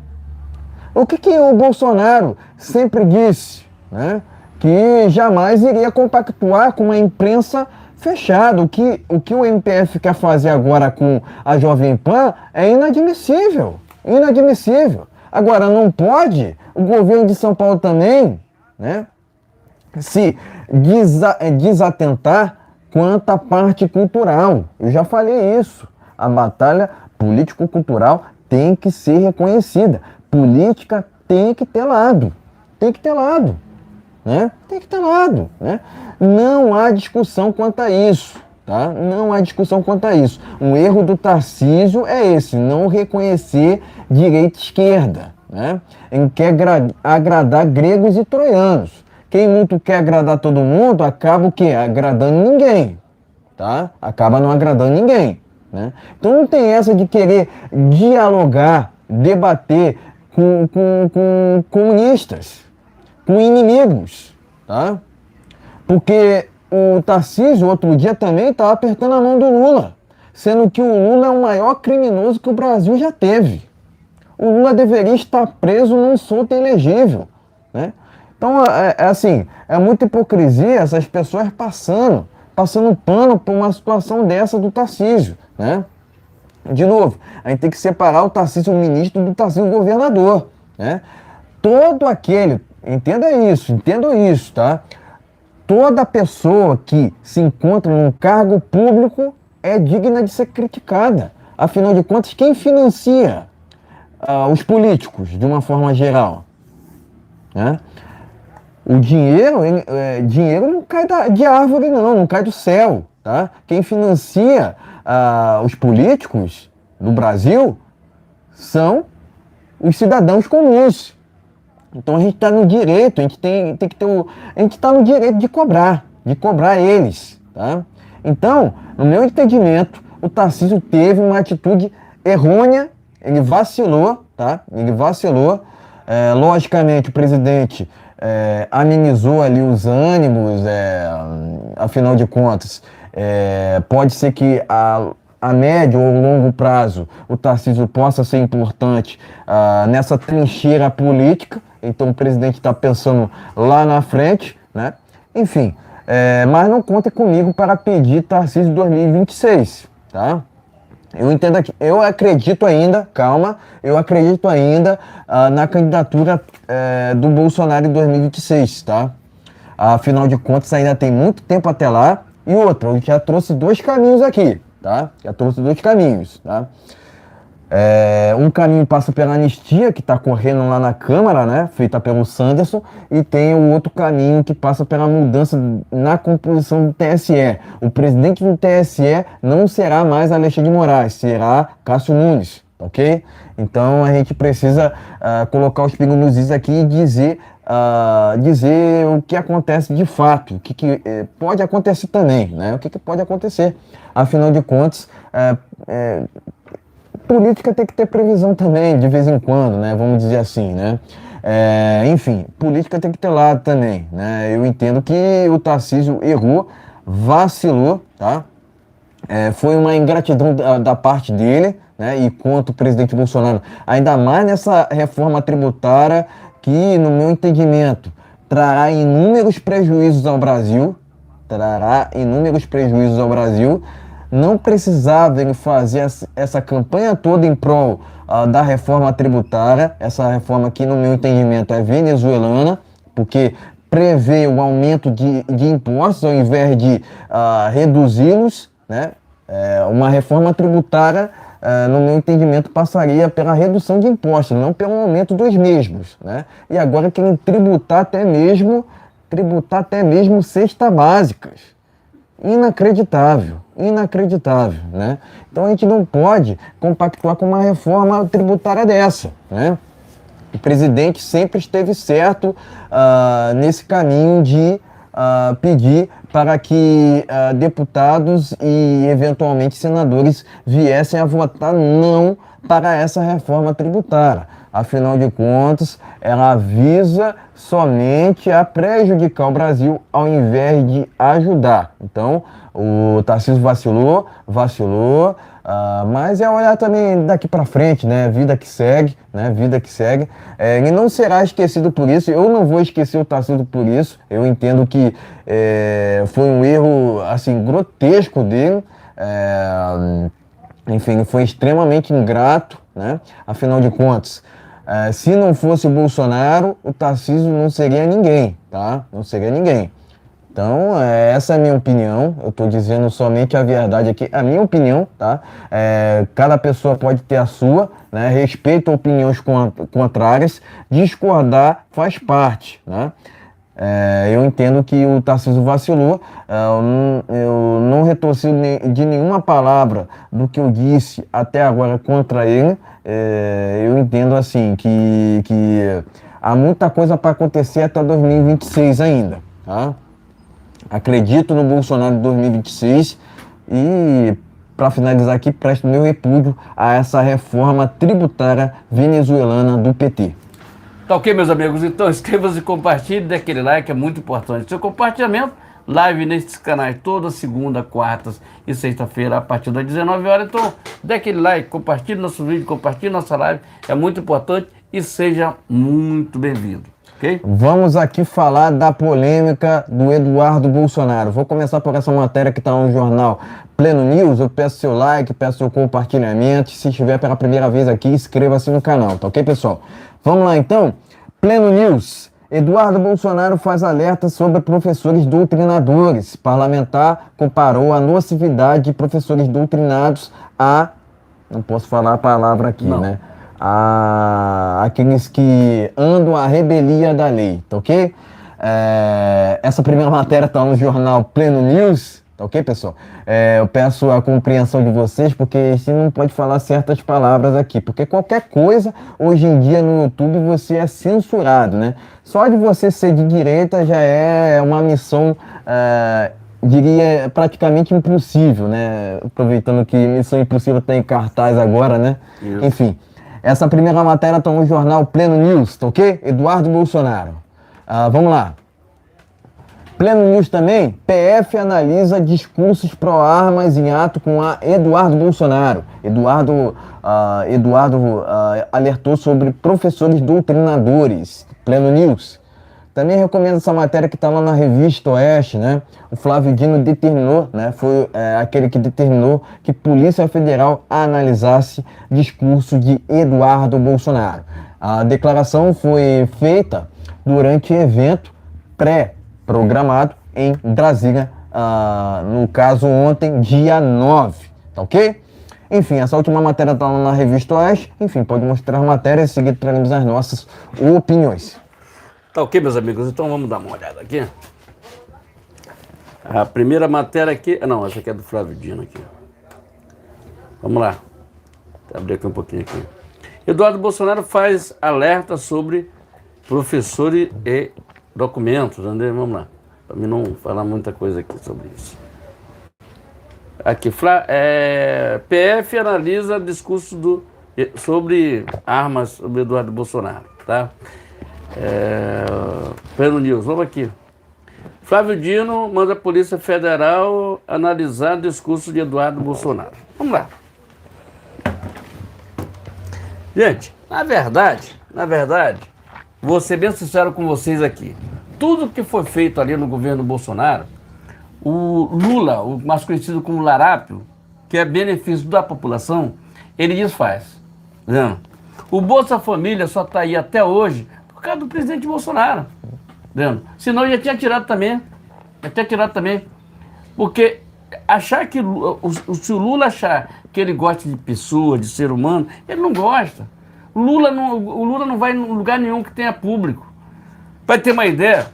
O que o Bolsonaro sempre disse, né? Que jamais iria compactuar com uma imprensa fechada. O que o MPF quer fazer agora com a Jovem Pan é inadmissível. Inadmissível. Agora, não pode o governo de São Paulo também, né, se desatentar quanto à parte cultural. Eu já falei isso. A batalha político-cultural tem que ser reconhecida. Política tem que ter lado. Tem que ter lado. Né? Tem que ter lado, né? Não há discussão quanto a isso, tá? Não há discussão quanto a isso. Um erro do Tarcísio é esse, não reconhecer direita e esquerda, né? Em quer agradar gregos e troianos. Quem muito quer agradar todo mundo, acaba o quê? Agradando ninguém, tá? Acaba não agradando ninguém, né? Então não tem essa de querer dialogar, debater com comunistas, com inimigos, tá? Porque o Tarcísio, outro dia, também estava apertando a mão do Lula, sendo que o Lula é o maior criminoso que o Brasil já teve. O Lula deveria estar preso num solto elegível, né? Então, assim, é muita hipocrisia essas pessoas passando pano por uma situação dessa do Tarcísio, né? De novo, a gente tem que separar o Tarcísio ministro do Tarcísio governador, né? Todo aquele... Entendam isso, tá? Toda pessoa que se encontra num cargo público é digna de ser criticada. Afinal de contas, quem financia os políticos, de uma forma geral? Né? O dinheiro, dinheiro não cai de árvore, não cai do céu, tá? Quem financia os políticos do Brasil são os cidadãos comuns. Então a gente está no direito, a gente está no direito de cobrar eles, tá? Então, no meu entendimento, o Tarcísio teve uma atitude errônea, ele vacilou, tá? Ele vacilou. Logicamente, o presidente amenizou ali os ânimos, afinal de contas, pode ser que a médio ou longo prazo o Tarcísio possa ser importante nessa trincheira política. Então o presidente está pensando lá na frente, né? Enfim, mas não conta comigo para pedir Tarcísio 2026, tá? Eu acredito ainda, na candidatura do Bolsonaro em 2026, tá? Afinal de contas, ainda tem muito tempo até lá. E outra, eu já trouxe dois caminhos aqui, tá? Tá? Um caminho passa pela anistia, que está correndo lá na Câmara, né? Feita pelo Sanderson. E tem o outro caminho que passa pela mudança na composição do TSE. O presidente do TSE não será mais Alexandre de Moraes, será Cássio Nunes, ok? Então a gente precisa colocar os pingos nos is aqui e dizer o que acontece de fato, o que pode acontecer também, né? O que pode acontecer. Afinal de contas, política tem que ter previsão também, de vez em quando, né? Vamos dizer assim, né? Enfim, política tem que ter lado também, né? Eu entendo que o Tarcísio errou, vacilou, tá? Foi uma ingratidão da parte dele, né? E contra o presidente Bolsonaro, ainda mais nessa reforma tributária que, no meu entendimento, trará inúmeros prejuízos ao Brasil, Não precisava ele fazer essa campanha toda em prol da reforma tributária, essa reforma que, no meu entendimento, é venezuelana, porque prevê o aumento de impostos ao invés de reduzi-los, né? Uma reforma tributária, no meu entendimento, passaria pela redução de impostos, não pelo aumento dos mesmos, né? E agora querem tributar até mesmo cestas básicas. Inacreditável, né? Então a gente não pode compactuar com uma reforma tributária dessa, né? O presidente sempre esteve certo nesse caminho de pedir para que deputados e eventualmente senadores viessem a votar não para essa reforma tributária. Afinal de contas, ela visa somente a prejudicar o Brasil ao invés de ajudar. Então, o Tarcísio vacilou, mas é olhar também daqui para frente, né? Vida que segue, né? Vida que segue. Ele não será esquecido por isso, eu não vou esquecer o Tarcísio por isso. Eu entendo que foi um erro, assim, grotesco dele. Enfim, foi extremamente ingrato, né? Afinal de contas, se não fosse o Bolsonaro, o Tarcísio não seria ninguém, tá? Não seria ninguém. Então, essa é a minha opinião, eu estou dizendo somente a verdade aqui, a minha opinião, tá? Cada pessoa pode ter a sua, né? Respeito opiniões contrárias, discordar faz parte, né? Eu entendo que o Tarcísio vacilou, eu não retorci de nenhuma palavra do que eu disse até agora contra ele. Eu entendo assim que há muita coisa para acontecer até 2026 ainda, tá? Acredito no Bolsonaro de 2026 e, para finalizar aqui, presto meu repúdio a essa reforma tributária venezuelana do PT. Tá ok, meus amigos? Então inscreva-se e compartilhe, dê aquele like, é muito importante. Seu compartilhamento, live nesses canais toda segunda, quartas e sexta-feira a partir das 19 horas. Então dê aquele like, compartilhe nosso vídeo, compartilhe nossa live, é muito importante e seja muito bem-vindo. Okay? Vamos aqui falar da polêmica do Eduardo Bolsonaro. Vou começar por essa matéria que está no jornal Pleno News. Eu peço seu like, peço seu compartilhamento. Se estiver pela primeira vez aqui, inscreva-se no canal, tá ok, pessoal? Vamos lá então. Pleno News. Eduardo Bolsonaro faz alerta sobre professores doutrinadores. Parlamentar comparou a nocividade de professores doutrinados a... Não posso falar a palavra aqui, não, né? Aqueles que andam à rebelia da lei, tá ok? Essa primeira matéria está no jornal Pleno News, tá ok, pessoal? Eu peço a compreensão de vocês, porque você não pode falar certas palavras aqui, porque qualquer coisa, hoje em dia no YouTube, você é censurado, né? Só de você ser de direita já é uma missão, diria, praticamente impossível, né? Aproveitando que Missão Impossível tem cartaz agora, né? Isso. Enfim. Essa primeira matéria está no jornal Pleno News, tá ok? Eduardo Bolsonaro. Vamos lá. Pleno News também, PF analisa discursos pró-armas em ato com a Eduardo Bolsonaro. Eduardo alertou sobre professores doutrinadores. Pleno News. Também recomendo essa matéria que está lá na Revista Oeste, né? O Flávio Dino determinou, né? Foi aquele que determinou que Polícia Federal analisasse discurso de Eduardo Bolsonaro. A declaração foi feita durante evento pré-programado em Brasília, no caso ontem, dia 9, tá ok? Enfim, essa última matéria está lá na Revista Oeste. Enfim, pode mostrar a matéria e seguir para as nossas opiniões. Tá ok, meus amigos? Então vamos dar uma olhada aqui. A primeira matéria aqui... Não, essa aqui é do Flávio Dino aqui. Vamos lá. Vou abrir aqui um pouquinho aqui. Eduardo Bolsonaro faz alerta sobre professores e documentos, André? Vamos lá. Para mim não falar muita coisa aqui sobre isso. Aqui, PF analisa discurso sobre armas sobre Eduardo Bolsonaro, tá? Pleno News, vamos aqui. Flávio Dino manda a Polícia Federal analisar o discurso de Eduardo Bolsonaro. Vamos lá. Gente, na verdade, vou ser bem sincero com vocês aqui. Tudo que foi feito ali no governo Bolsonaro, o Lula, o mais conhecido como Larápio, que é benefício da população, ele desfaz. Entendeu? O Bolsa Família só está aí até hoje por causa do presidente Bolsonaro. Entendeu? Senão já tinha tirado também. Porque achar que se o Lula achar que ele gosta de pessoa, de ser humano, ele não gosta. O Lula não vai em lugar nenhum que tenha público. Para ter uma ideia,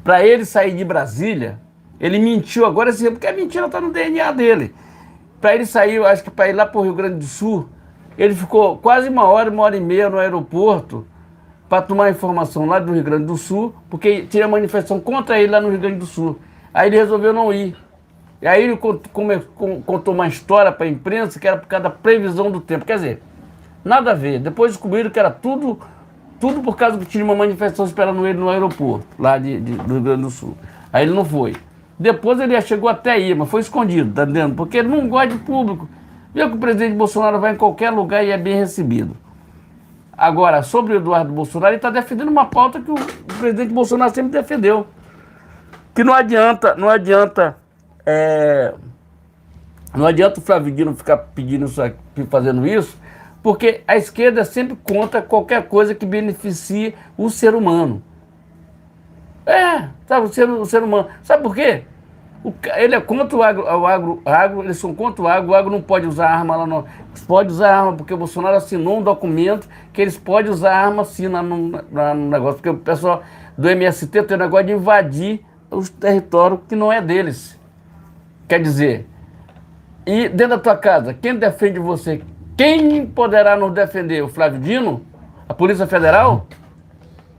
para ele sair de Brasília, ele mentiu agora, porque a mentira está no DNA dele. Para ele sair, eu acho que para ir lá para o Rio Grande do Sul, ele ficou quase uma hora e meia no aeroporto para tomar informação lá do Rio Grande do Sul, porque tinha manifestação contra ele lá no Rio Grande do Sul. Aí ele resolveu não ir. E aí ele contou uma história para a imprensa que era por causa da previsão do tempo. Quer dizer, Nada a ver. Depois descobriram que era tudo por causa que tinha uma manifestação esperando ele no aeroporto, lá do Rio Grande do Sul. Aí ele não foi. Depois ele já chegou até aí, mas foi escondido, tá entendendo? Porque ele não gosta de público. Viu que o presidente Bolsonaro vai em qualquer lugar e é bem recebido. Agora, sobre o Eduardo Bolsonaro, ele está defendendo uma pauta que o presidente Bolsonaro sempre defendeu. Que não adianta o Flávio Dino ficar pedindo isso aqui, fazendo isso, porque a esquerda sempre contra qualquer coisa que beneficie o ser humano. Sabe, o ser humano. Sabe por quê? Ele é contra o agro, eles são contra o agro não pode usar arma lá no. Pode usar arma, porque o Bolsonaro assinou um documento que eles podem usar arma sim no negócio, porque o pessoal do MST tem o negócio de invadir os territórios que não é deles. Quer dizer, e dentro da tua casa, quem defende você? Quem poderá nos defender? O Flávio Dino? A Polícia Federal?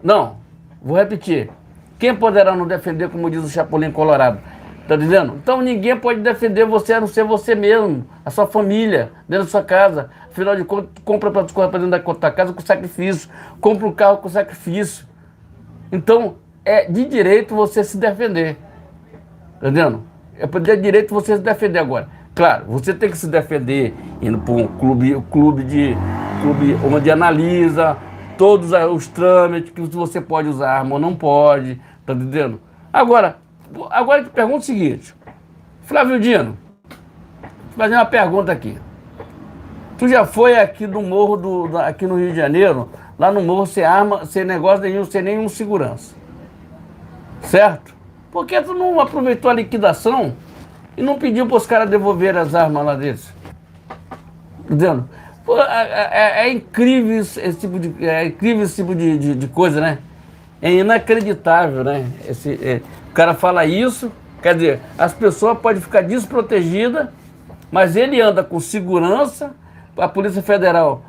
Não, vou repetir. Quem poderá nos defender, como diz o Chapolin Colorado? Tá dizendo? Então ninguém pode defender você a não ser você mesmo, a sua família, dentro da sua casa. Afinal de contas, compra para as coisas para dentro da tua casa com sacrifício, compra um carro com sacrifício. Então, é de direito você se defender. Tá entendendo? É de direito você se defender agora. Claro, você tem que se defender indo para um clube onde analisa todos os trâmites, que você pode usar arma ou não pode, tá entendendo? Agora eu te pergunto o seguinte, Flávio Dino, vou fazer uma pergunta aqui. Tu já foi aqui no morro aqui no Rio de Janeiro, lá no morro sem arma, sem negócio nenhum, sem nenhum segurança. Certo? Por que tu não aproveitou a liquidação e não pediu para os caras devolverem as armas lá deles? Entendendo? Pô, é incrível esse tipo de coisa, né? É inacreditável, né? O cara fala isso, quer dizer, as pessoas podem ficar desprotegidas, mas ele anda com segurança. A Polícia Federal,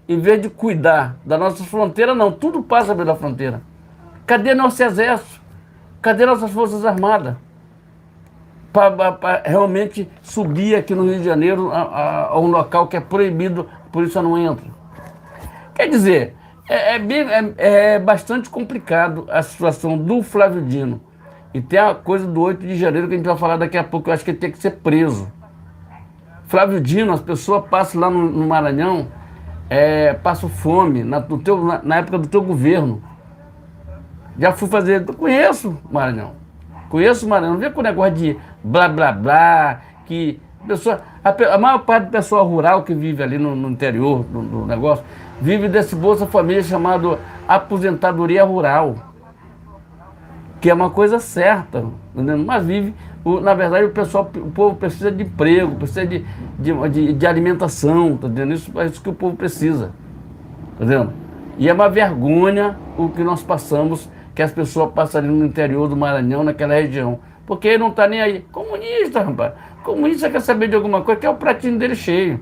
em vez de cuidar da nossa fronteira, não, tudo passa pela fronteira. Cadê nosso exército? Cadê nossas forças armadas? Para realmente subir aqui no Rio de Janeiro a um local que é proibido, a polícia não entra. Quer dizer, é bastante complicado a situação do Flávio Dino. E tem a coisa do 8 de janeiro que a gente vai falar daqui a pouco, eu acho que ele tem que ser preso. Flávio Dino, as pessoas passam lá no Maranhão, passam fome na época do teu governo. Já fui fazer, conheço o Maranhão, não vem com o negócio de blá blá blá, que a maior parte do pessoal rural que vive ali no interior do negócio, vive desse Bolsa Família chamado aposentadoria rural, que é uma coisa certa, entendeu? Mas vive, na verdade o povo precisa de emprego, precisa de alimentação, tá entendendo? É isso que o povo precisa, tá entendendo? E é uma vergonha o que nós passamos, que as pessoas passam ali no interior do Maranhão, naquela região. Porque ele não está nem aí. Comunista, rapaz. Comunista quer saber de alguma coisa, quer o pratinho dele cheio.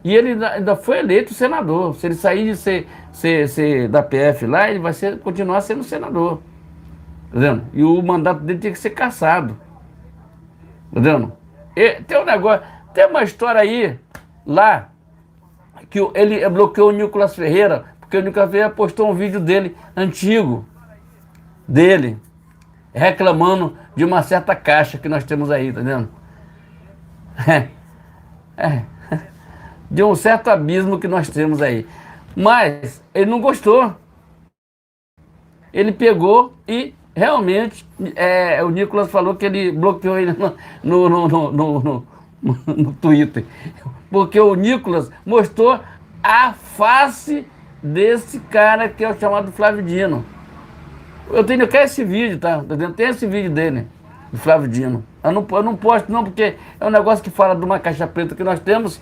E ele ainda foi eleito senador. Se ele sair de ser da PF lá, ele vai continuar sendo senador. Tá vendo? E o mandato dele tem que ser cassado. Tá vendo? Tem um negócio, tem uma história aí, lá, que ele bloqueou o Nicolas Ferreira, porque o Nicolas Ferreira postou um vídeo dele, antigo, reclamando de uma certa caixa que nós temos aí, tá vendo? De um certo abismo que nós temos aí. Mas ele não gostou. Ele pegou e realmente o Nicolas falou que ele bloqueou ele no Twitter. Porque o Nicolas mostrou a face desse cara que é o chamado Flávio Dino. Eu quero esse vídeo, tá? Tem esse vídeo dele, do Flávio Dino. Eu não posto não, porque é um negócio que fala de uma caixa preta que nós temos,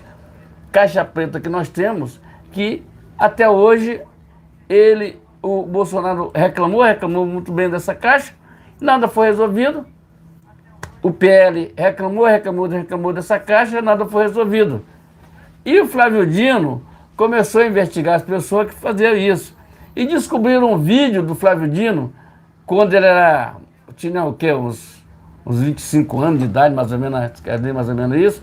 que até hoje o Bolsonaro reclamou muito bem dessa caixa, nada foi resolvido. O PL reclamou dessa caixa, nada foi resolvido. E o Flávio Dino começou a investigar as pessoas que faziam isso. E descobriram um vídeo do Flávio Dino, quando ele tinha o quê? Uns 25 anos de idade, mais ou menos isso,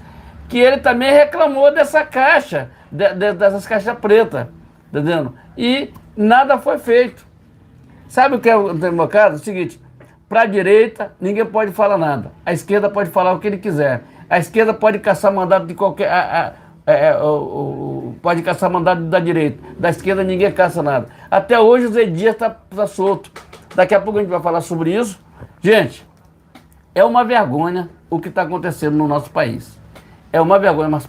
que ele também reclamou dessa caixa, dessas caixas pretas, entendendo? E nada foi feito. Sabe o que é o democrata? É o seguinte, para a direita, ninguém pode falar nada. A esquerda pode falar o que ele quiser. A esquerda pode caçar mandato de qualquer... pode caçar mandato da direita. Da esquerda, ninguém caça nada. Até hoje, o Zé Dias tá solto. Daqui a pouco a gente vai falar sobre isso. Gente, é uma vergonha o que está acontecendo no nosso país. É uma vergonha, mas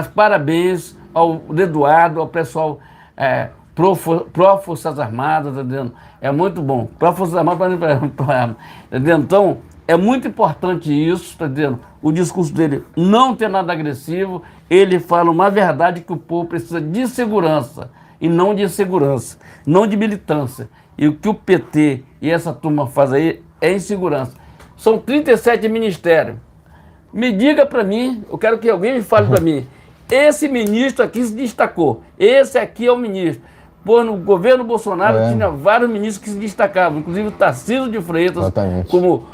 parabéns ao Eduardo, ao pessoal pró-Forças Armadas, tá entendendo? É muito bom. Pró-Forças Armadas, tá entendendo? Então, é muito importante isso, tá entendendo? O discurso dele não tem nada agressivo, ele fala uma verdade que o povo precisa de segurança, e não de insegurança, não de militância. E o que o PT e essa turma faz aí é insegurança. São 37 ministérios. Me diga para mim, eu quero que alguém me fale para mim, esse ministro aqui se destacou, esse aqui é o ministro. Pô, no governo Bolsonaro tinha vários ministros que se destacavam, inclusive o Tarcísio de Freitas, como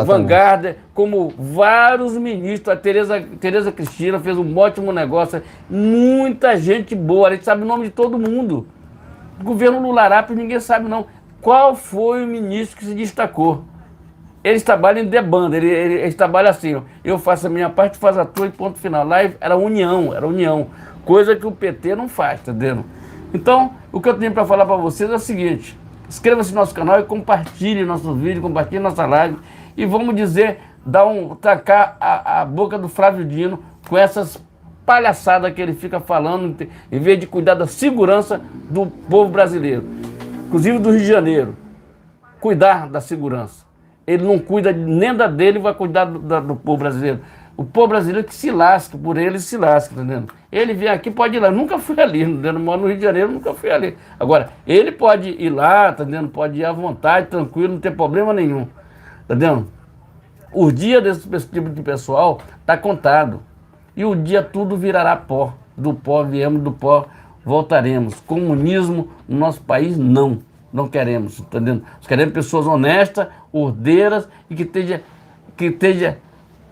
Vanguarda, como vários ministros. A Tereza Cristina fez um ótimo negócio, muita gente boa, a gente sabe o nome de todo mundo. O governo Lula Arap ninguém sabe não. Qual foi o ministro que se destacou? Eles trabalham em debanda, eles trabalham assim, ó, eu faço a minha parte, faz a tua e ponto final. Lá era união, coisa que o PT não faz, tá entendendo? Então, o que eu tenho para falar para vocês é o seguinte, inscreva-se no nosso canal e compartilhe nossos vídeos, compartilhe nossa live e vamos dizer, tacar a boca do Flávio Dino com essas palhaçadas que ele fica falando, em vez de cuidar da segurança do povo brasileiro, inclusive do Rio de Janeiro, cuidar da segurança. Ele não cuida nem da dele, vai cuidar do povo brasileiro. O povo brasileiro que se lasca, por ele se lasca, tá entendendo? Ele vem aqui, pode ir lá, nunca fui ali, entendendo? Moro no Rio de Janeiro, nunca fui ali. Agora, ele pode ir lá, tá entendendo? Pode ir à vontade, tranquilo, não tem problema nenhum, tá entendendo? O dia desse tipo de pessoal tá contado. E o dia tudo virará pó. Do pó viemos, do pó voltaremos. Comunismo no nosso país, não. Não queremos, tá entendendo? Nós queremos pessoas honestas, ordeiras e que esteja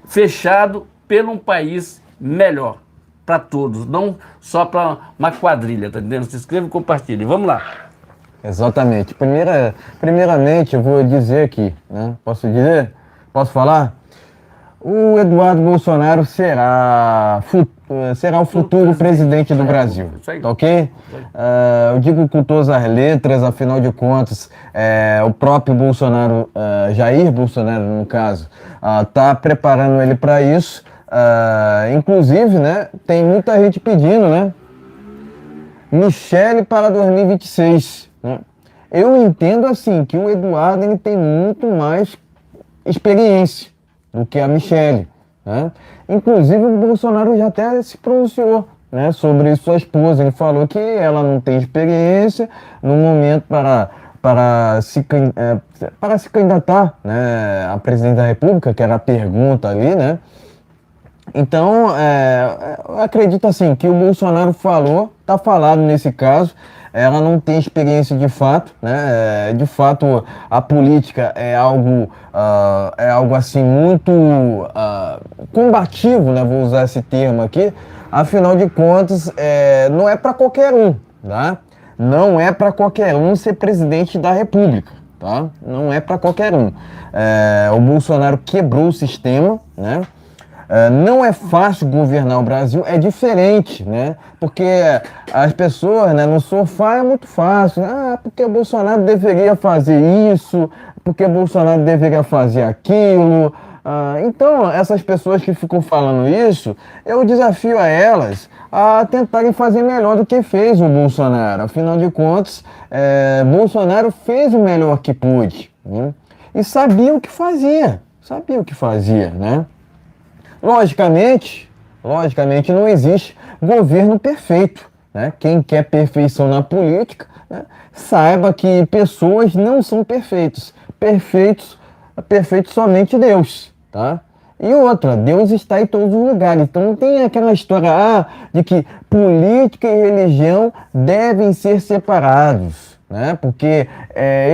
fechado pelo um país melhor para todos, não só para uma quadrilha, tá entendendo? Se inscreva e compartilhe. Vamos lá. Exatamente. Primeiramente, eu vou dizer aqui, né? Posso dizer? Posso falar? O Eduardo Bolsonaro será o futuro presidente do Brasil, tá ok? Eu digo com todas as letras, afinal de contas, o próprio Bolsonaro, Jair Bolsonaro no caso, está preparando ele para isso. Inclusive, né, tem muita gente pedindo, né? Michele para 2026, né? Eu entendo assim que o Eduardo ele tem muito mais experiência do que a Michele, né? Inclusive o Bolsonaro já até se pronunciou, né, sobre sua esposa. Ele falou que ela não tem experiência no momento para se candidatar, né, a presidente da República, que era a pergunta ali, né? Então, eu acredito assim que o Bolsonaro falou, está falado nesse caso. Ela não tem experiência de fato, né? De fato, a política é algo assim muito combativo, né? Vou usar esse termo aqui. Afinal de contas, não é para qualquer um, tá? Não é para qualquer um ser presidente da República, tá? Não é para qualquer um. O Bolsonaro quebrou o sistema, né? Não é fácil governar o Brasil, é diferente, né? Porque as pessoas, né, no sofá é muito fácil. Porque o Bolsonaro deveria fazer isso, porque o Bolsonaro deveria fazer aquilo. Então, essas pessoas que ficam falando isso, eu desafio a elas a tentarem fazer melhor do que fez o Bolsonaro. Afinal de contas, Bolsonaro fez o melhor que pôde, né? E sabia o que fazia, né? Logicamente não existe governo perfeito, né? Quem quer perfeição na política, né, saiba que pessoas não são perfeitos. Perfeito somente Deus, tá? E outra, Deus está em todos os lugares. Então não tem aquela história de que política e religião devem ser separados, né? Porque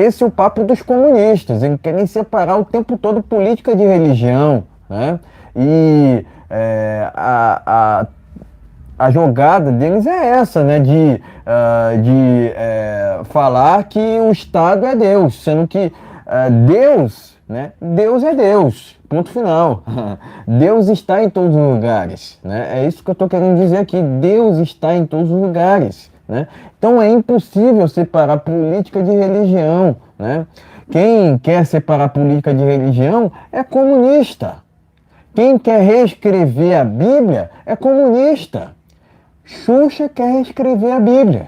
esse é o papo dos comunistas. Eles querem separar o tempo todo política de religião, né? E a jogada deles é essa, né? De falar que o Estado é Deus, sendo que Deus, né? Deus é Deus, ponto final. Deus está em todos os lugares, né? É isso que eu estou querendo dizer aqui. Deus está em todos os lugares, né? Então é impossível separar política de religião, né? Quem quer separar política de religião é comunista. Quem quer reescrever a Bíblia é comunista. Xuxa quer reescrever a Bíblia.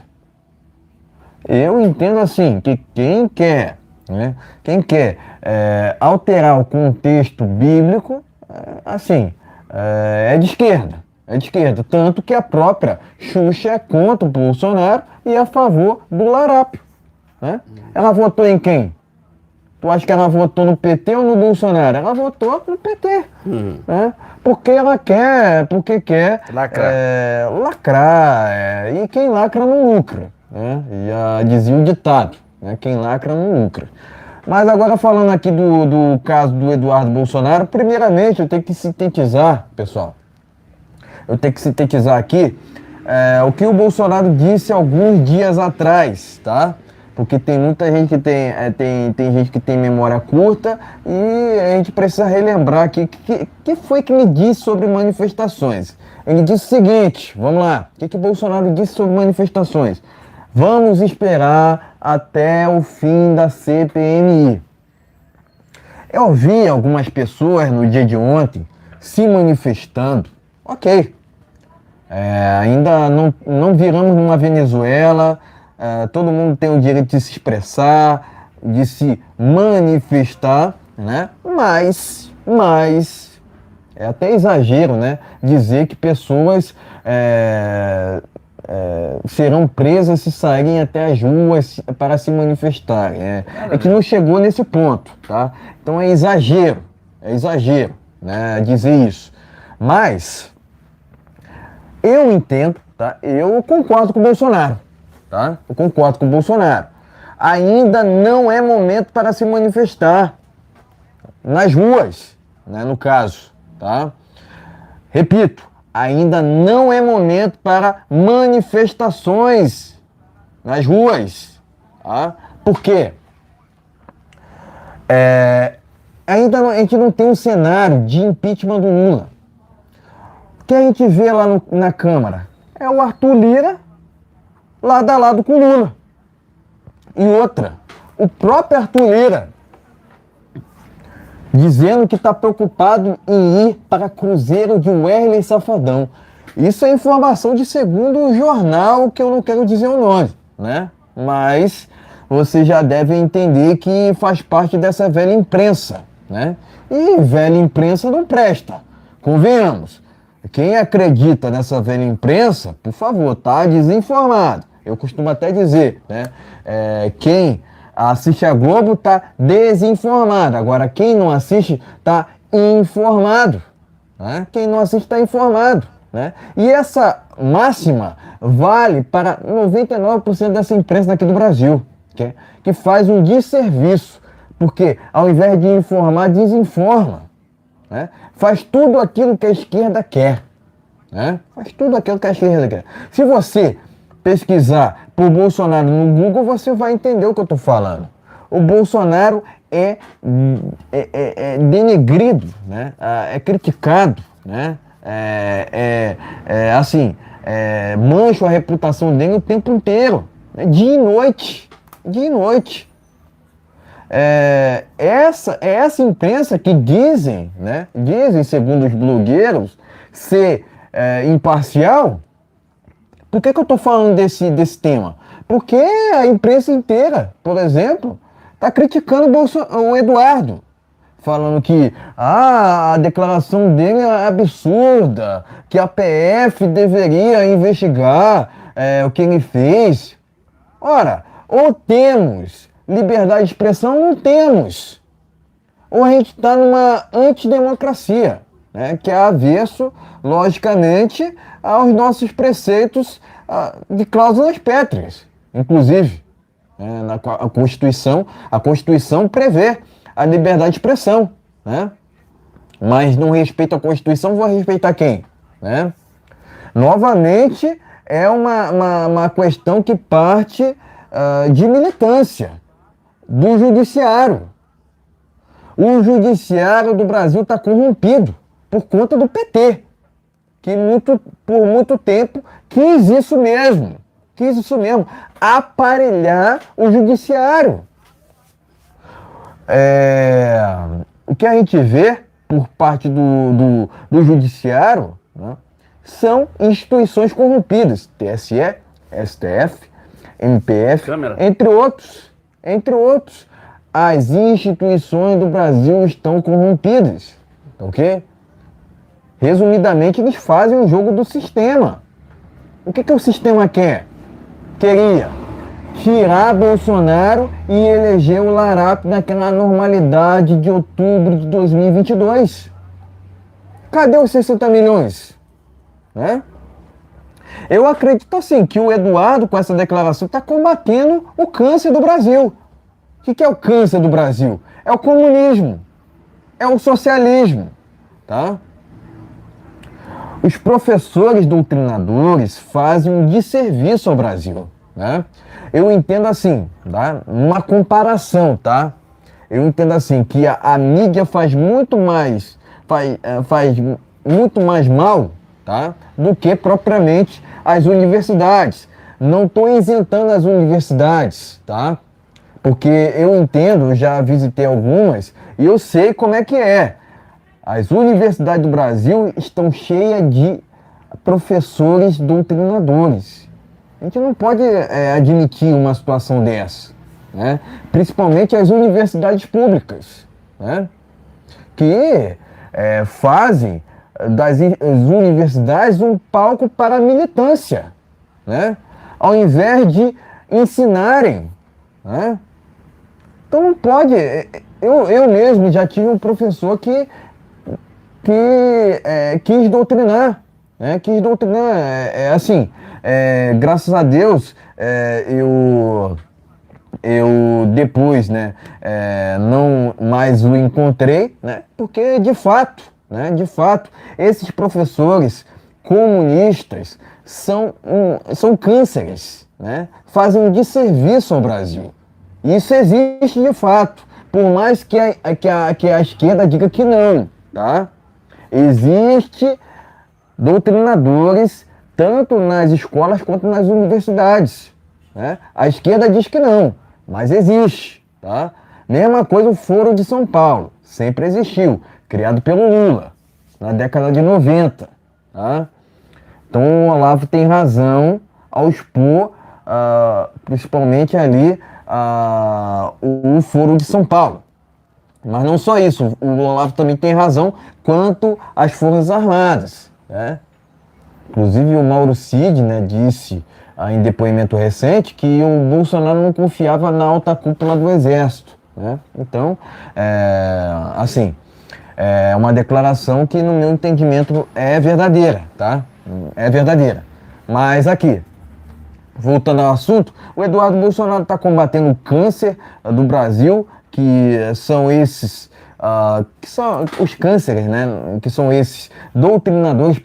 Eu entendo assim, que quem quer, né, alterar o contexto bíblico, é de esquerda. É de esquerda. Tanto que a própria Xuxa é contra o Bolsonaro e a favor do larápio, né? Ela votou em quem? Tu acha que ela votou no PT ou no Bolsonaro? Ela votou no PT. Né? Porque quer lacrar. E quem lacra não lucra. Né? Já dizia o ditado, né? Quem lacra não lucra. Mas agora falando aqui do caso do Eduardo Bolsonaro, primeiramente eu tenho que sintetizar, pessoal. Eu tenho que sintetizar aqui o que o Bolsonaro disse alguns dias atrás, tá? Porque tem muita gente que tem gente que tem memória curta e a gente precisa relembrar aqui que foi que ele disse sobre manifestações. Ele disse o seguinte, vamos lá, o que Bolsonaro disse sobre manifestações? Vamos esperar até o fim da CPMI. Eu vi algumas pessoas no dia de ontem se manifestando, ok, ainda não viramos numa Venezuela. Todo mundo tem o direito de se expressar, de se manifestar, né? Mas é até exagero, né? Dizer que pessoas serão presas se saírem até as ruas para se manifestarem. É que não chegou nesse ponto, tá? Então é exagero, né? Dizer isso. Mas eu entendo, tá? Eu concordo com o Bolsonaro. Tá? Eu concordo com o Bolsonaro. Ainda não é momento para se manifestar nas ruas, né, no caso, tá? Repito, ainda não é momento para manifestações nas ruas, tá? Por quê? Ainda a gente não tem um cenário de impeachment do Lula. O que a gente vê lá na Câmara é o Arthur Lira lado a lado com o Lula. E outra, o próprio Arthur Lira dizendo que está preocupado em ir para Cruzeiro de Wesley Safadão. Isso é informação de segundo jornal, que eu não quero dizer o nome, né? Mas você já deve entender que faz parte dessa velha imprensa, né? E velha imprensa não presta, convenhamos. Quem acredita nessa velha imprensa, por favor, tá desinformado. Eu costumo até dizer, né? Quem assiste a Globo está desinformado. Agora, quem não assiste está informado. Né? Quem não assiste está informado. Né? E essa máxima vale para 99% dessa imprensa daqui do Brasil, que faz um desserviço. Porque, ao invés de informar, desinforma. Né? Faz tudo aquilo que a esquerda quer. Né? Faz tudo aquilo que a esquerda quer. Se você pesquisar por Bolsonaro no Google, você vai entender o que eu estou falando. O Bolsonaro é denegrido, né? É criticado, né? Mancha a reputação dele o tempo inteiro, né? Dia e noite. Essa imprensa que dizem, né? Dizem, segundo os blogueiros, ser imparcial. Por que eu estou falando desse tema? Porque a imprensa inteira, por exemplo, está criticando o Eduardo, falando que a declaração dele é absurda, que a PF deveria investigar o que ele fez. Ora, ou temos liberdade de expressão, ou não temos. Ou a gente está numa antidemocracia, né, que é avesso, logicamente, aos nossos preceitos de cláusulas pétreas. Inclusive, a Constituição prevê a liberdade de expressão, né? mas não respeito a Constituição, vou respeitar quem? Né? Novamente, é uma questão que parte de militância do judiciário. O judiciário do Brasil está corrompido por conta do PT, que por muito tempo quis isso mesmo, aparelhar o judiciário. O que a gente vê por parte do judiciário, né, são instituições corrompidas, TSE, STF, MPF, Câmara. entre outros. As instituições do Brasil estão corrompidas, ok? Resumidamente, eles fazem o jogo do sistema. O que o sistema quer? Queria tirar Bolsonaro e eleger o Larápio naquela normalidade de outubro de 2022. Cadê os 60 milhões? Né? Eu acredito assim que o Eduardo, com essa declaração, está combatendo o câncer do Brasil. O que é o câncer do Brasil? É o comunismo, é o socialismo, tá? Os professores doutrinadores fazem um desserviço ao Brasil, né? Eu entendo assim, tá? Uma comparação, tá? Eu entendo assim que a mídia faz muito mais mal, tá? Do que propriamente as universidades. Não estou isentando as universidades, tá? Porque eu entendo, já visitei algumas e eu sei como é que é. As universidades do Brasil estão cheias de professores doutrinadores. A gente não pode admitir uma situação dessa, né? Principalmente as universidades públicas, né? Que fazem das universidades um palco para a militância, né? Ao invés de ensinarem, né? Então não pode. Eu mesmo já tive um professor que quis doutrinar, né? Assim, graças a Deus, eu depois, né, não mais o encontrei, né? Porque de fato, esses professores comunistas são cânceres, né? Fazem um desserviço ao Brasil. Isso existe de fato, por mais que a esquerda diga que não, tá? Existe doutrinadores tanto nas escolas quanto nas universidades, né? A esquerda diz que não, mas existe, tá? Mesma coisa o Foro de São Paulo, sempre existiu, criado pelo Lula, na década de 90, tá? Então o Olavo tem razão ao expor, principalmente ali, o Foro de São Paulo. Mas não só isso, o Olavo também tem razão quanto às Forças Armadas, né? Inclusive o Mauro Cid, né, disse em depoimento recente que o Bolsonaro não confiava na alta cúpula do Exército, né? Então, assim, é uma declaração que no meu entendimento é verdadeira, tá? É verdadeira. Mas aqui, voltando ao assunto, o Eduardo Bolsonaro está combatendo o câncer do Brasil, que são esses, que são os cânceres, né? Que são esses doutrinadores,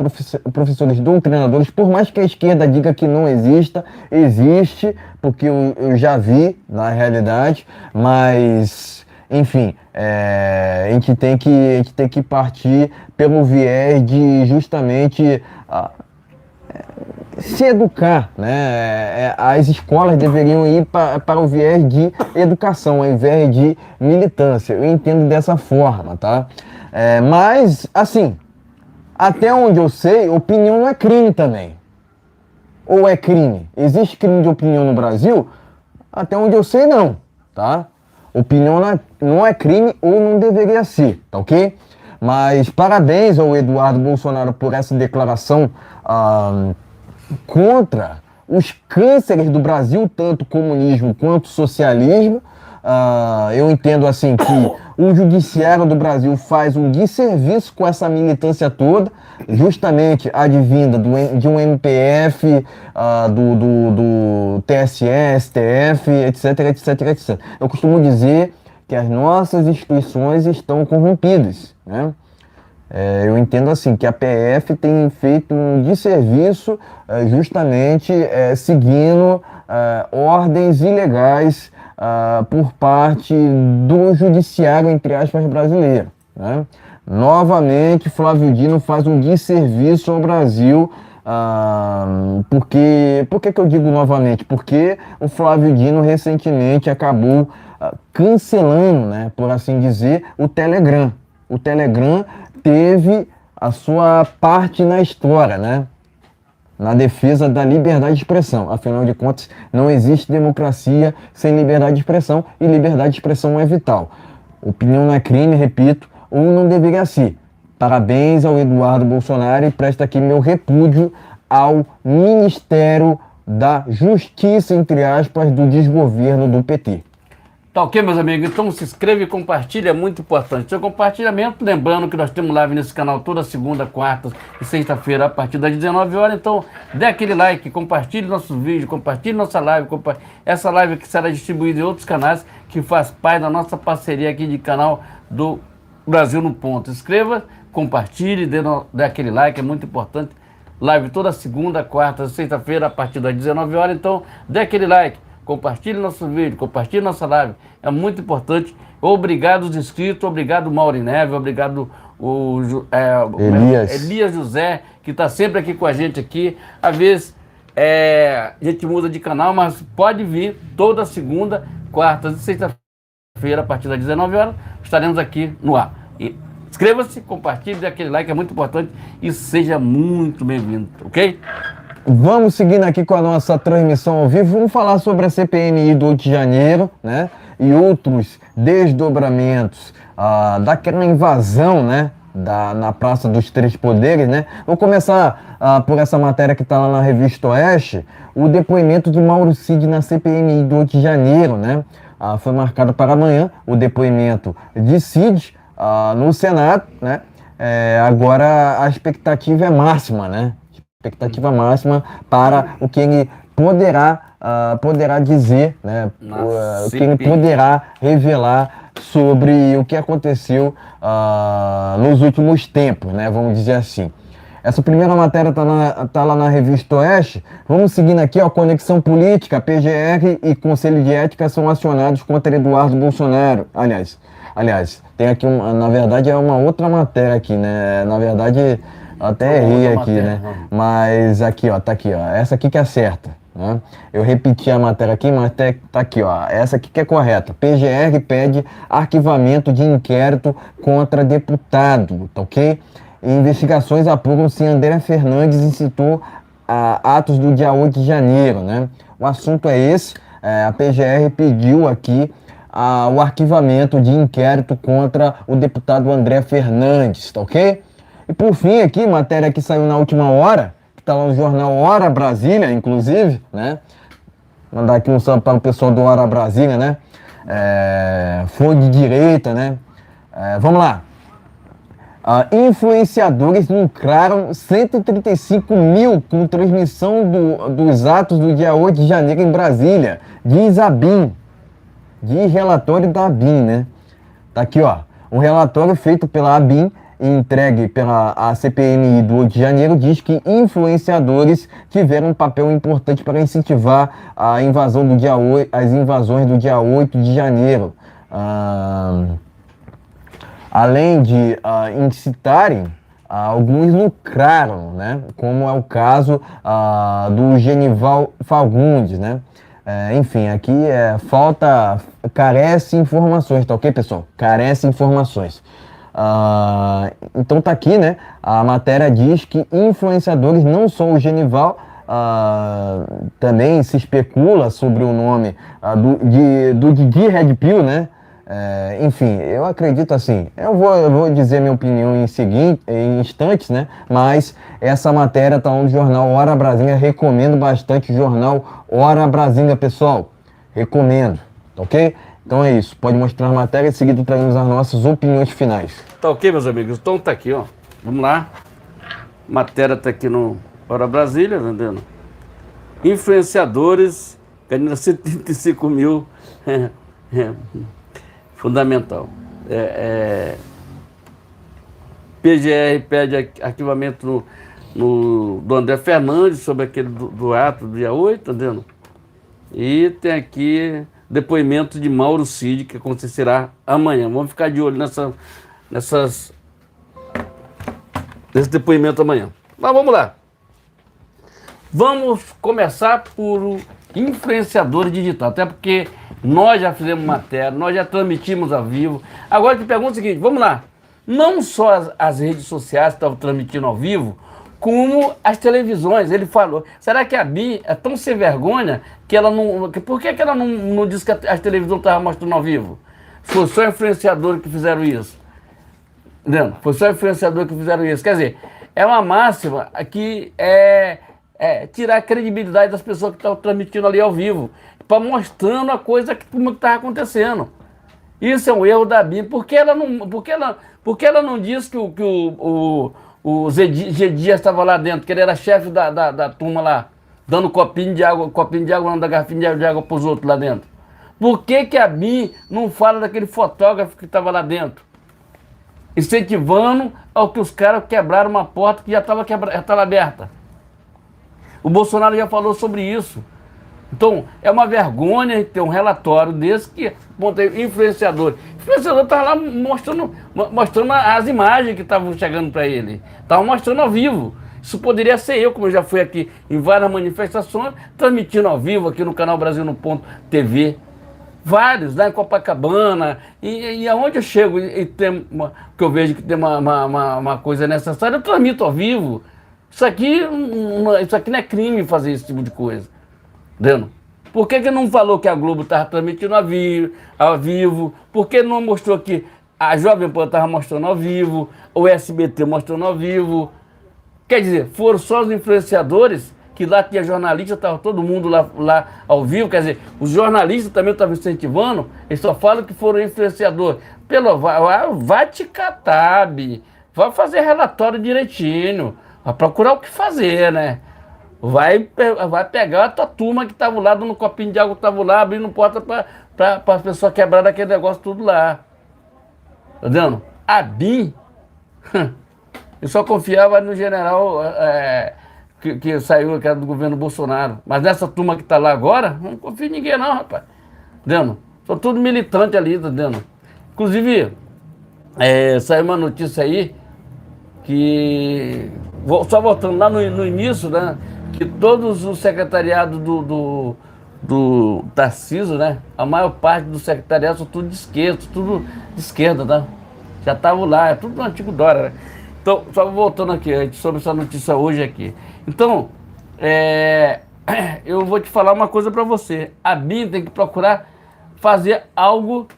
professores doutrinadores, por mais que a esquerda diga que não exista, existe, porque eu já vi na realidade, mas, enfim, a gente tem que partir pelo viés de justamente se educar, né? As escolas deveriam ir para o viés de educação, ao invés de militância. Eu entendo dessa forma, tá? Mas, assim, até onde eu sei, opinião não é crime também. Ou é crime? Existe crime de opinião no Brasil? Até onde eu sei, não, tá? Opinião não é crime ou não deveria ser, tá ok? Mas parabéns ao Eduardo Bolsonaro por essa declaração contra os cânceres do Brasil, tanto comunismo quanto socialismo. Eu entendo assim que o judiciário do Brasil faz um desserviço com essa militância toda, justamente advinda de um MPF, do TSE, STF, etc. Eu costumo dizer que as nossas instituições estão corrompidas, né? Eu entendo assim que a PF tem feito um desserviço justamente seguindo ordens ilegais por parte do judiciário, entre aspas, brasileiro, né? Novamente, Flávio Dino faz um desserviço ao Brasil. Por que eu digo novamente? Porque o Flávio Dino recentemente acabou cancelando, né, por assim dizer, o Telegram. O Telegram teve a sua parte na história, né? Na defesa da liberdade de expressão. Afinal de contas, não existe democracia sem liberdade de expressão e liberdade de expressão é vital. Opinião não é crime, repito, ou não deveria ser. Parabéns ao Eduardo Bolsonaro e presta aqui meu repúdio ao Ministério da Justiça, entre aspas, do desgoverno do PT. Tá ok, meus amigos? Então se inscreve e compartilha, é muito importante. Seu compartilhamento, lembrando que nós temos live nesse canal toda segunda, quarta e sexta-feira a partir das 19 horas. Então dê aquele like, compartilhe nossos vídeos, compartilhe nossa live. Essa live que será distribuída em outros canais que faz parte da nossa parceria aqui de canal do Brasil no Ponto. Inscreva, compartilhe, dê aquele like, é muito importante. Live toda segunda, quarta e sexta-feira a partir das 19 horas. Então dê aquele like. Compartilhe nosso vídeo, compartilhe nossa live, é muito importante. Obrigado os inscritos, obrigado Mauri Neves, obrigado Elias José, que está sempre aqui com a gente aqui. Às vezes a gente muda de canal, mas pode vir toda segunda, quarta e sexta-feira, a partir das 19 horas, estaremos aqui no ar. Inscreva-se, compartilhe, dê aquele like, é muito importante e seja muito bem-vindo, ok? Vamos seguindo aqui com a nossa transmissão ao vivo. Vamos falar sobre a CPMI do 8 de janeiro, né? E outros desdobramentos daquela invasão, né? Na Praça dos Três Poderes, né? Vou começar por essa matéria que está lá na Revista Oeste, o depoimento de Mauro Cid na CPMI do 8 de janeiro, né? Foi marcado para amanhã o depoimento de Cid no Senado, né? Agora a expectativa é máxima, né? Expectativa máxima para o que ele poderá dizer, né? O que ele poderá revelar sobre o que aconteceu nos últimos tempos, né? Vamos dizer assim. Essa primeira matéria tá lá na Revista Oeste. Vamos seguindo aqui, ó, conexão política, PGR e Conselho de Ética são acionados contra Eduardo Bolsonaro. Aliás, tem aqui, na verdade, é uma outra matéria aqui, né? Na verdade, até errei aqui, matéria, né? Mas aqui, ó, tá aqui, ó. Essa aqui que é certa, né? Eu repeti a matéria aqui, mas tá aqui, ó. Essa aqui que é correta. PGR pede arquivamento de inquérito contra deputado, tá ok? Investigações apuram se André Fernandes incitou atos do dia 8 de janeiro, né? O assunto é esse. A PGR pediu aqui o arquivamento de inquérito contra o deputado André Fernandes, tá ok? E por fim aqui, matéria que saiu na última hora, que está lá no jornal Hora Brasília, inclusive, né? Mandar aqui um salve para o pessoal do Hora Brasília, né? Foi de direita, né? Vamos lá. Influenciadores lucraram 135 mil com transmissão dos atos do dia 8 de janeiro em Brasília, diz a BIM. Diz relatório da ABIN, né? Tá aqui, ó. Um relatório feito pela ABIN e entregue pela CPMI do 8 de janeiro diz que influenciadores tiveram um papel importante para incentivar a invasão do dia 8, as invasões do dia 8 de janeiro. Além de incitarem, alguns lucraram, né? Como é o caso do Genival Fagundes, né? Enfim, aqui carece informações, tá ok, pessoal? Carece informações. Então tá aqui, né? A matéria diz que influenciadores, não só o Genival, também se especula sobre o nome do Didi Red Pill, né? Enfim, eu acredito assim, eu vou dizer minha opinião em instantes, né? Mas essa matéria está no jornal Hora Brasília, recomendo bastante o jornal Hora Brasília, pessoal, recomendo, tá ok? Então é isso, pode mostrar a matéria e em seguida traemos as nossas opiniões finais. Tá ok, meus amigos, então tá aqui, ó, vamos lá, matéria tá aqui no Hora Brasília, tá vendo? Influenciadores ganhando 135 mil, fundamental. PGR pede arquivamento do André Fernandes sobre aquele do ato do dia 8, tá entendendo? E tem aqui depoimento de Mauro Cid, que acontecerá amanhã. Vamos ficar de olho nesse depoimento amanhã. Mas vamos lá. Vamos começar por influenciadores digitais, até porque nós já fizemos matéria, nós já transmitimos ao vivo. Agora eu te pergunto o seguinte, vamos lá. Não só as redes sociais estavam transmitindo ao vivo, como as televisões. Ele falou, será que a Bi é tão sem vergonha que ela não... Por que ela não disse que as televisões estavam mostrando ao vivo? Foi só influenciadores que fizeram isso. Entendeu? Foi só influenciadores que fizeram isso. Quer dizer, é uma máxima que tirar a credibilidade das pessoas que estão transmitindo ali ao vivo, para mostrando a coisa que estava acontecendo. Isso é um erro da Bi. Por que ela não disse que o G. Dias estava lá dentro, que ele era chefe da turma lá, dando copinho de água, não, da garrafinha de água para os outros lá dentro? Por que a Bi não fala daquele fotógrafo que estava lá dentro? Incentivando ao que os caras quebraram uma porta que já estava aberta. O Bolsonaro já falou sobre isso. Então, é uma vergonha ter um relatório desse que montei influenciador. O influenciador estava lá mostrando as imagens que estavam chegando para ele. Estava mostrando ao vivo. Isso poderia ser eu, como eu já fui aqui em várias manifestações, transmitindo ao vivo aqui no canal Brasil no Ponto TV. Vários, lá em Copacabana, e aonde eu chego que eu vejo que tem uma coisa necessária, eu transmito ao vivo. Isso aqui não é crime fazer esse tipo de coisa. Entendeu? Por que não falou que a Globo estava transmitindo ao vivo? Por que não mostrou que a Jovem Pan estava mostrando ao vivo, o SBT mostrando ao vivo? Quer dizer, foram só os influenciadores, que lá tinha jornalista, estava todo mundo lá ao vivo, quer dizer, os jornalistas também estavam incentivando, eles só falam que foram influenciadores. Vai te catar, Bi. Vai fazer relatório direitinho, vai procurar o que fazer, né? Vai pegar a tua turma que estava lá, dando um copinho de água que estava lá, abrindo porta para as pessoas quebrarem aquele negócio tudo lá. Tá vendo? A Bi, eu só confiava no general que saiu, que era do governo Bolsonaro. Mas nessa turma que está lá agora, não confio em ninguém não, rapaz. Entendeu? São tudo militante ali, tá vendo? Inclusive, saiu uma notícia aí que, só voltando lá no início, né, que todos os secretariados do Tarcísio, né, a maior parte do secretariado são tudo de esquerda, tá? Já estavam lá, é tudo do antigo Dória, né? Então, só voltando aqui, sobre essa notícia hoje aqui. Então, eu vou te falar uma coisa para você. A Bi tem que procurar fazer algo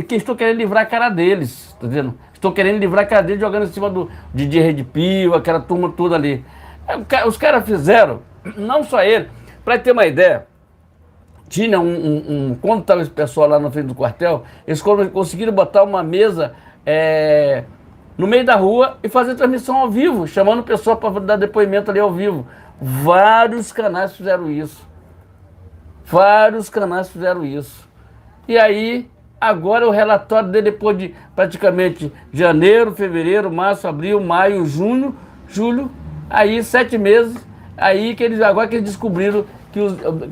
que estou querendo livrar a cara deles, tá vendo? Estou querendo livrar a cara deles jogando em cima do Didi Rede Pio, aquela turma toda ali. Os caras fizeram, não só ele, para ter uma ideia, tinha quando estava esse pessoal lá na frente do quartel, eles conseguiram botar uma mesa no meio da rua e fazer transmissão ao vivo, chamando o pessoal para dar depoimento ali ao vivo. Vários canais fizeram isso. E aí, agora o relatório dele, depois de praticamente janeiro, fevereiro, março, abril, maio, junho, julho, aí 7 meses, aí agora que eles descobriram que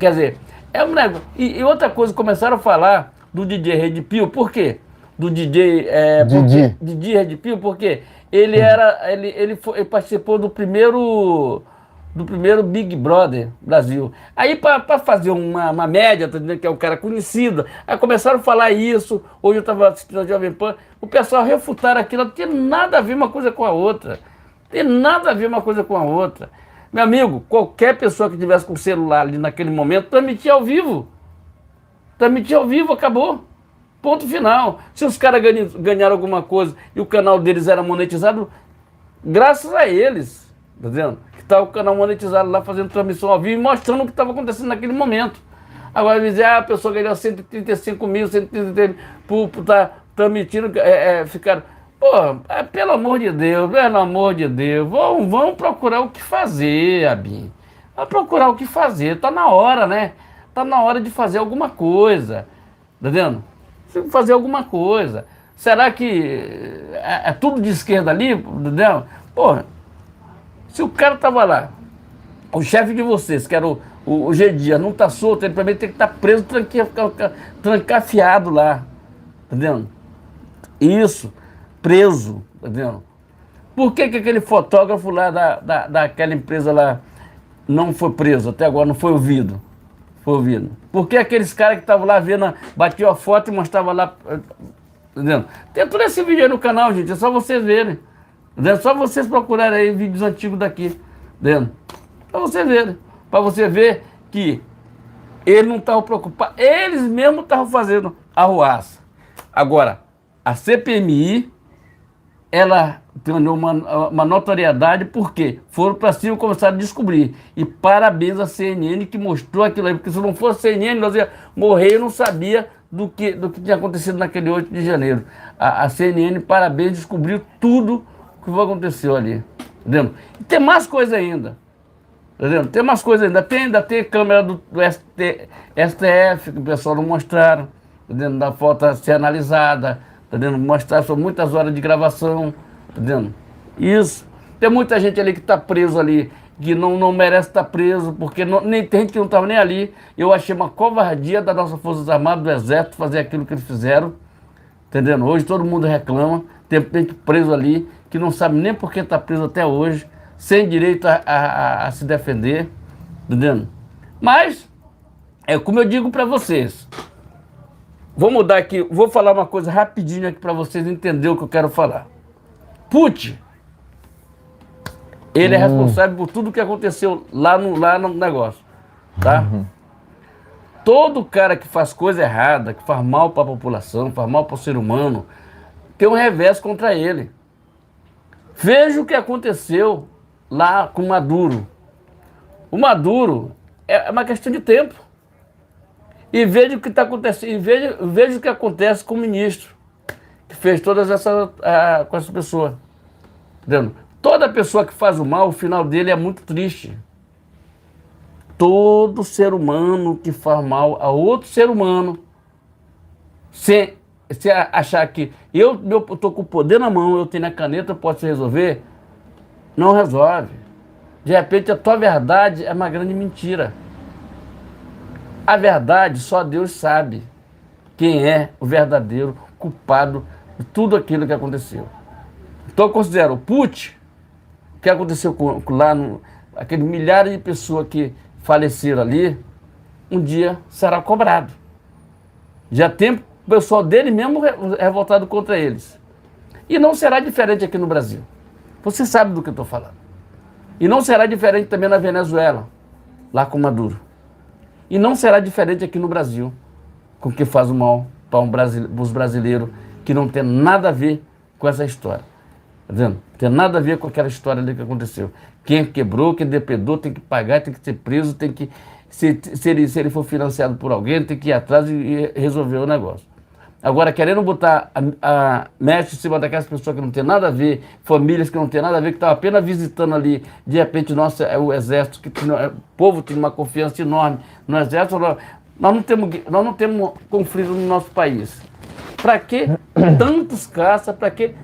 quer dizer, é um negócio. E outra coisa, começaram a falar do DJ Rede Pio, por quê? Do Didi Rede Pio, porque ele participou do primeiro Big Brother Brasil. Aí, para fazer uma média, tá entendendo, que é um cara conhecido, aí começaram a falar isso. Hoje eu estava assistindo a Jovem Pan, o pessoal refutaram aquilo, não tem nada a ver uma coisa com a outra. Meu amigo, qualquer pessoa que tivesse com o celular ali naquele momento, transmitia ao vivo, acabou. Ponto final. Se os caras ganharam alguma coisa e o canal deles era monetizado, graças a eles, tá vendo? Que estava o canal monetizado lá fazendo transmissão ao vivo e mostrando o que estava acontecendo naquele momento. Agora dizer, a pessoa ganhou 135 mil, 133 mil por estar transmitindo, ficaram. Pô, pelo amor de Deus, vamos procurar o que fazer, Abi. Vamos procurar o que fazer, tá na hora, né? Tá na hora de fazer alguma coisa, tá vendo? Fazer alguma coisa. Será que é tudo de esquerda ali? Entendeu? Porra, se o cara tava lá, o chefe de vocês, que era o G. Dias, não tá solto, ele também tem que estar preso, trancafiado lá. Entendeu? Isso, preso. Entendeu? Por que aquele fotógrafo lá daquela empresa lá não foi preso? Até agora não foi ouvido. Foi ouvido. Por que aqueles caras que estavam lá vendo, batiam a foto e mostravam lá. Entendeu? Tem todo esse vídeo aí no canal, gente. É só vocês verem. Entendeu? Só vocês procurarem aí vídeos antigos daqui. Entendeu? Pra vocês verem. Pra você ver que ele não estava preocupado. Eles mesmos estavam fazendo a arruaça. Agora, a CPMI, ela ganhou uma notoriedade porque foram para cima e começaram a descobrir. E parabéns à CNN que mostrou aquilo aí, porque se não fosse a CNN, nós ia morrer e não sabia do que tinha acontecido naquele 8 de janeiro. A CNN, parabéns, descobriu tudo o que aconteceu ali. Entendeu? E tem mais coisa ainda. Entendeu? Tem mais coisa ainda. Ainda tem câmera do STF que o pessoal não mostraram. Entendeu? Da foto ser analisada. Entendeu? Mostrar são muitas horas de gravação. Entendeu? Isso. Tem muita gente ali que está preso ali, que não merece estar preso, porque nem tem gente que não estava nem ali. Eu achei uma covardia das nossas Forças Armadas, do Exército, fazer aquilo que eles fizeram. Entendeu? Hoje todo mundo reclama. Tem gente preso ali, que não sabe nem por que está preso até hoje, sem direito a se defender. Entendeu? Mas, é como eu digo para vocês. Vou mudar aqui, vou falar uma coisa rapidinho aqui para vocês entenderem o que eu quero falar. Putin, ele é responsável por tudo que aconteceu lá no negócio, tá? Todo cara que faz coisa errada, que faz mal para a população, faz mal para o ser humano, tem um revés contra ele. Veja o que aconteceu lá com o Maduro. O Maduro é uma questão de tempo. E veja o que está acontecendo, e veja o que acontece com o ministro, que fez todas com essa pessoa. Entendeu? Toda pessoa que faz o mal, o final dele é muito triste. Todo ser humano que faz mal a outro ser humano, se achar que eu estou com o poder na mão, eu tenho a caneta, eu posso resolver, não resolve. De repente a tua verdade é uma grande mentira. A verdade só Deus sabe quem é o verdadeiro culpado de tudo aquilo que aconteceu. Então eu considero o Putin, o que aconteceu aqueles milhares de pessoas que faleceram ali, um dia será cobrado. Já tem o pessoal dele mesmo revoltado contra eles. E não será diferente aqui no Brasil. Você sabe do que eu estou falando. E não será diferente também na Venezuela, lá com Maduro. E não será diferente aqui no Brasil, com o que faz o mal para os brasileiros, que não tem nada a ver com essa história. Tá vendo? Não tem nada a ver com aquela história ali que aconteceu. Quem quebrou, quem depredou, tem que pagar, tem que ser preso, tem que, se ele for financiado por alguém, tem que ir atrás e resolver o negócio. Agora, querendo botar a mestre em cima daquelas pessoas que não tem nada a ver, famílias que não tem nada a ver, que estavam apenas visitando ali, de repente, o Exército, o povo tinha uma confiança enorme no Exército, nós não temos conflito no nosso país. Para que tantos caças, para que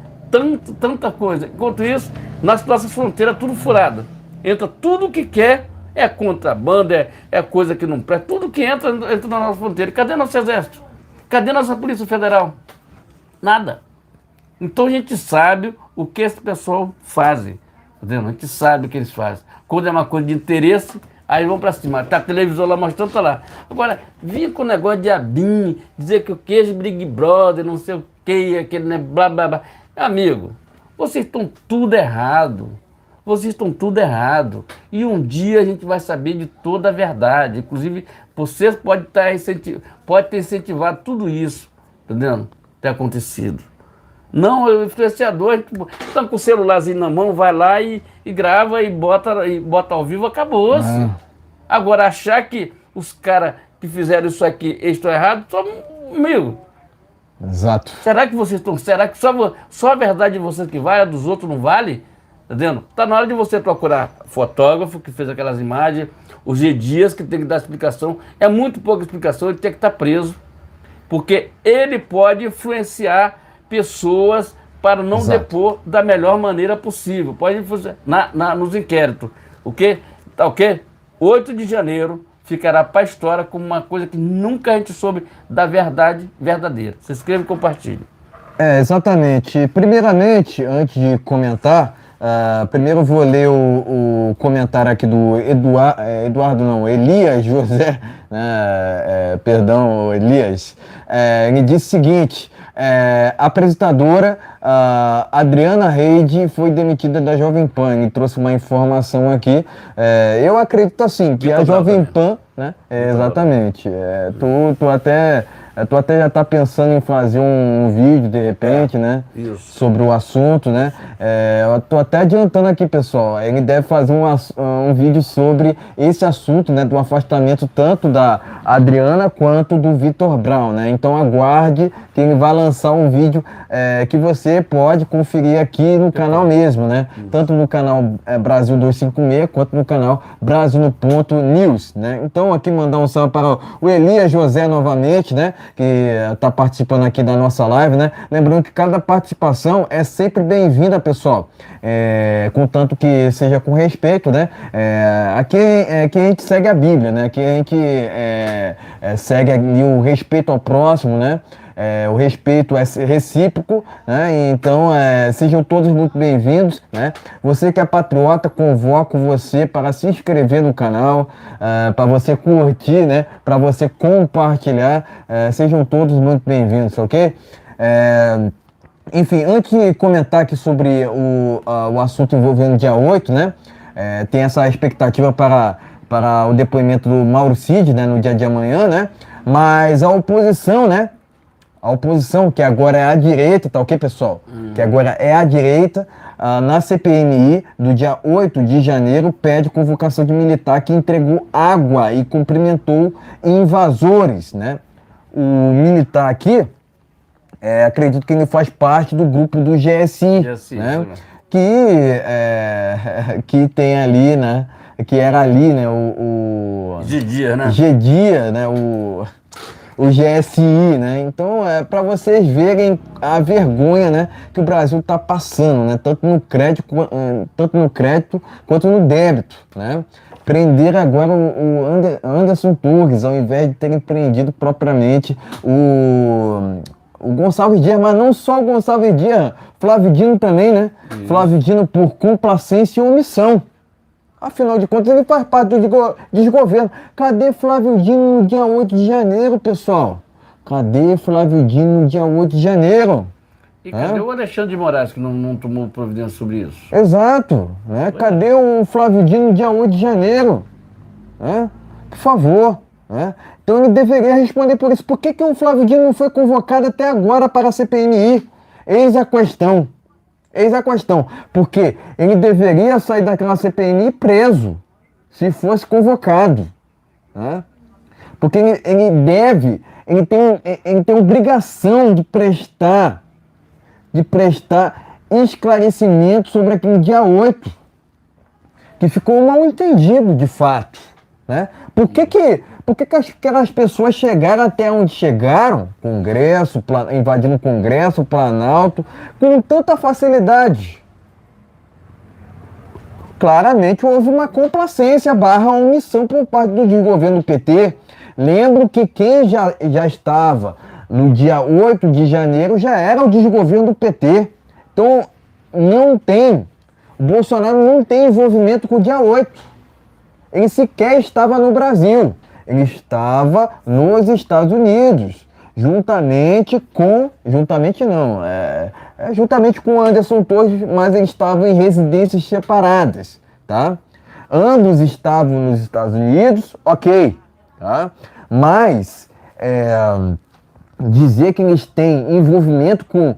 tanta coisa? Enquanto isso, nas nossas fronteiras, tudo furado. Entra tudo que quer, é contrabando, é coisa que não presta, tudo que entra na nossa fronteira. Cadê nosso Exército? Cadê nossa Polícia Federal? Nada. Então a gente sabe o que esse pessoal faz. Entendeu? A gente sabe o que eles fazem. Quando é uma coisa de interesse, aí vão pra cima. Tá a televisão lá mostrando, tá lá. Agora, vinha com o negócio de abinho, dizer que o queijo Big Brother, não sei o que, aquele né, blá blá blá. Amigo, vocês estão tudo errado. Vocês estão tudo errado. E um dia a gente vai saber de toda a verdade. Inclusive, vocês podem ter incentivado tudo isso, entendendo? Ter acontecido. Não, o influenciador, está com o celularzinho na mão, vai lá e grava e bota ao vivo, acabou-se. Agora, achar que os caras que fizeram isso aqui estão errados, amigo. Exato. Será que vocês estão... Será que só a verdade de vocês que vale, a dos outros não vale? Entendendo? Está na hora de você procurar fotógrafo que fez aquelas imagens, os G. Dias que tem que dar explicação. É muito pouca explicação, ele tem que estar preso. Porque ele pode influenciar pessoas para não Exato. depor da melhor maneira possível. Pode fazer nos inquéritos. O quê? Tá ok? 8 de janeiro ficará para a história como uma coisa que nunca a gente soube da verdade verdadeira. Se inscreva e compartilhe. Exatamente. Primeiramente, antes de comentar, primeiro eu vou ler o comentário aqui do Eduardo, não, Elias José, né, perdão, Elias. Ele disse o seguinte: a apresentadora Adriana Reide foi demitida da Jovem Pan. Ele trouxe uma informação aqui. Eu acredito assim que a Jovem Pan, né? Exatamente. Tu até já tá pensando em fazer um vídeo de repente, né? Isso. Sobre o assunto, né? Eu tô até adiantando aqui, pessoal. Ele deve fazer um vídeo sobre esse assunto, né? Do afastamento tanto da Adriana quanto do Vitor Brown, né? Então aguarde que ele vai lançar um vídeo que você pode conferir aqui no canal mesmo, né? Tanto no canal Brasil 256 quanto no canal Brasil no Ponto News, né? Então aqui mandar um salve para o Elias José novamente, né? Que está participando aqui da nossa live, né? Lembrando que cada participação é sempre bem-vinda, pessoal. Contanto que seja com respeito, né? Aqui a gente segue a Bíblia, né? Aqui a gente segue ali o respeito ao próximo, né? O respeito é recíproco, né? Então sejam todos muito bem-vindos, né? Você que é patriota, convoco você para se inscrever no canal, para você curtir, né? Para você compartilhar, sejam todos muito bem-vindos, ok? Enfim, antes de comentar aqui sobre o assunto envolvendo o dia 8, né? Tem essa expectativa para o depoimento do Mauro Cid, né? No dia de amanhã, né? Mas a oposição, né? A oposição, que agora é a direita, tá ok, pessoal? Que agora é a direita, na CPMI, do dia 8 de janeiro, pede convocação de militar que entregou água e cumprimentou invasores, né? O militar aqui, acredito que ele faz parte do grupo do GSI, né? Que tem ali, né? Que era ali, né? O G-Dia, né? G-Dia, né? O GSI, né? Então, para vocês verem a vergonha, né, que o Brasil está passando, né? Tanto no crédito quanto no débito, né? Prender agora o Anderson Torres, ao invés de terem prendido propriamente o Gonçalves Dias, mas não só o Gonçalves Dias, Flávio Dino também, né? Isso. Flávio Dino por complacência e omissão. Afinal de contas, ele faz parte do desgoverno. Cadê Flávio Dino no dia 8 de janeiro, pessoal? Cadê Flávio Dino no dia 8 de janeiro? E cadê o Alexandre de Moraes, que não tomou providência sobre isso? Exato. Né? Cadê o Flávio Dino no dia 8 de janeiro? Por favor. Né? Então ele deveria responder por isso. Por que o Flávio Dino não foi convocado até agora para a CPMI? Eis a questão. Eis a questão, porque ele deveria sair daquela CPMI preso, se fosse convocado, né? Porque ele tem obrigação de prestar esclarecimento sobre aquele dia 8, que ficou mal entendido de fato, né? Por que aquelas pessoas chegaram até onde chegaram, invadindo o Congresso, o Planalto, com tanta facilidade? Claramente houve uma complacência / omissão por parte do desgoverno do PT. Lembro que quem já estava no dia 8 de janeiro já era o desgoverno do PT. Então, o Bolsonaro não tem envolvimento com o dia 8. Ele sequer estava no Brasil. Ele estava nos Estados Unidos, juntamente com o Anderson Torres, mas eles estavam em residências separadas, tá? Ambos estavam nos Estados Unidos, ok, tá? Mas dizer que eles têm envolvimento com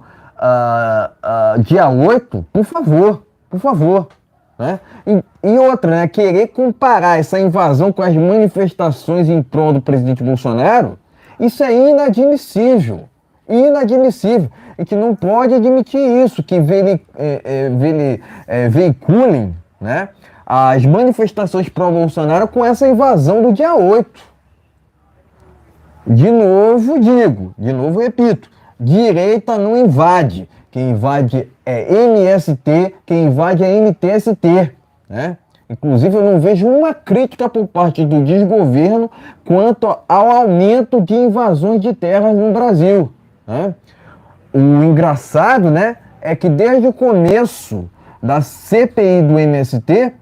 dia 8, por favor. Né? E outra, né? Querer comparar essa invasão com as manifestações em prol do presidente Bolsonaro, isso é inadmissível. Inadmissível. A gente não pode admitir isso, que veiculem, né, as manifestações pró-Bolsonaro com essa invasão do dia 8. De novo repito, Direita não invade. Quem invade é MST, quem invade é MTST, né? Inclusive, eu não vejo uma crítica por parte do desgoverno quanto ao aumento de invasões de terras no Brasil, né? O engraçado, né, é que desde o começo da CPI do MST,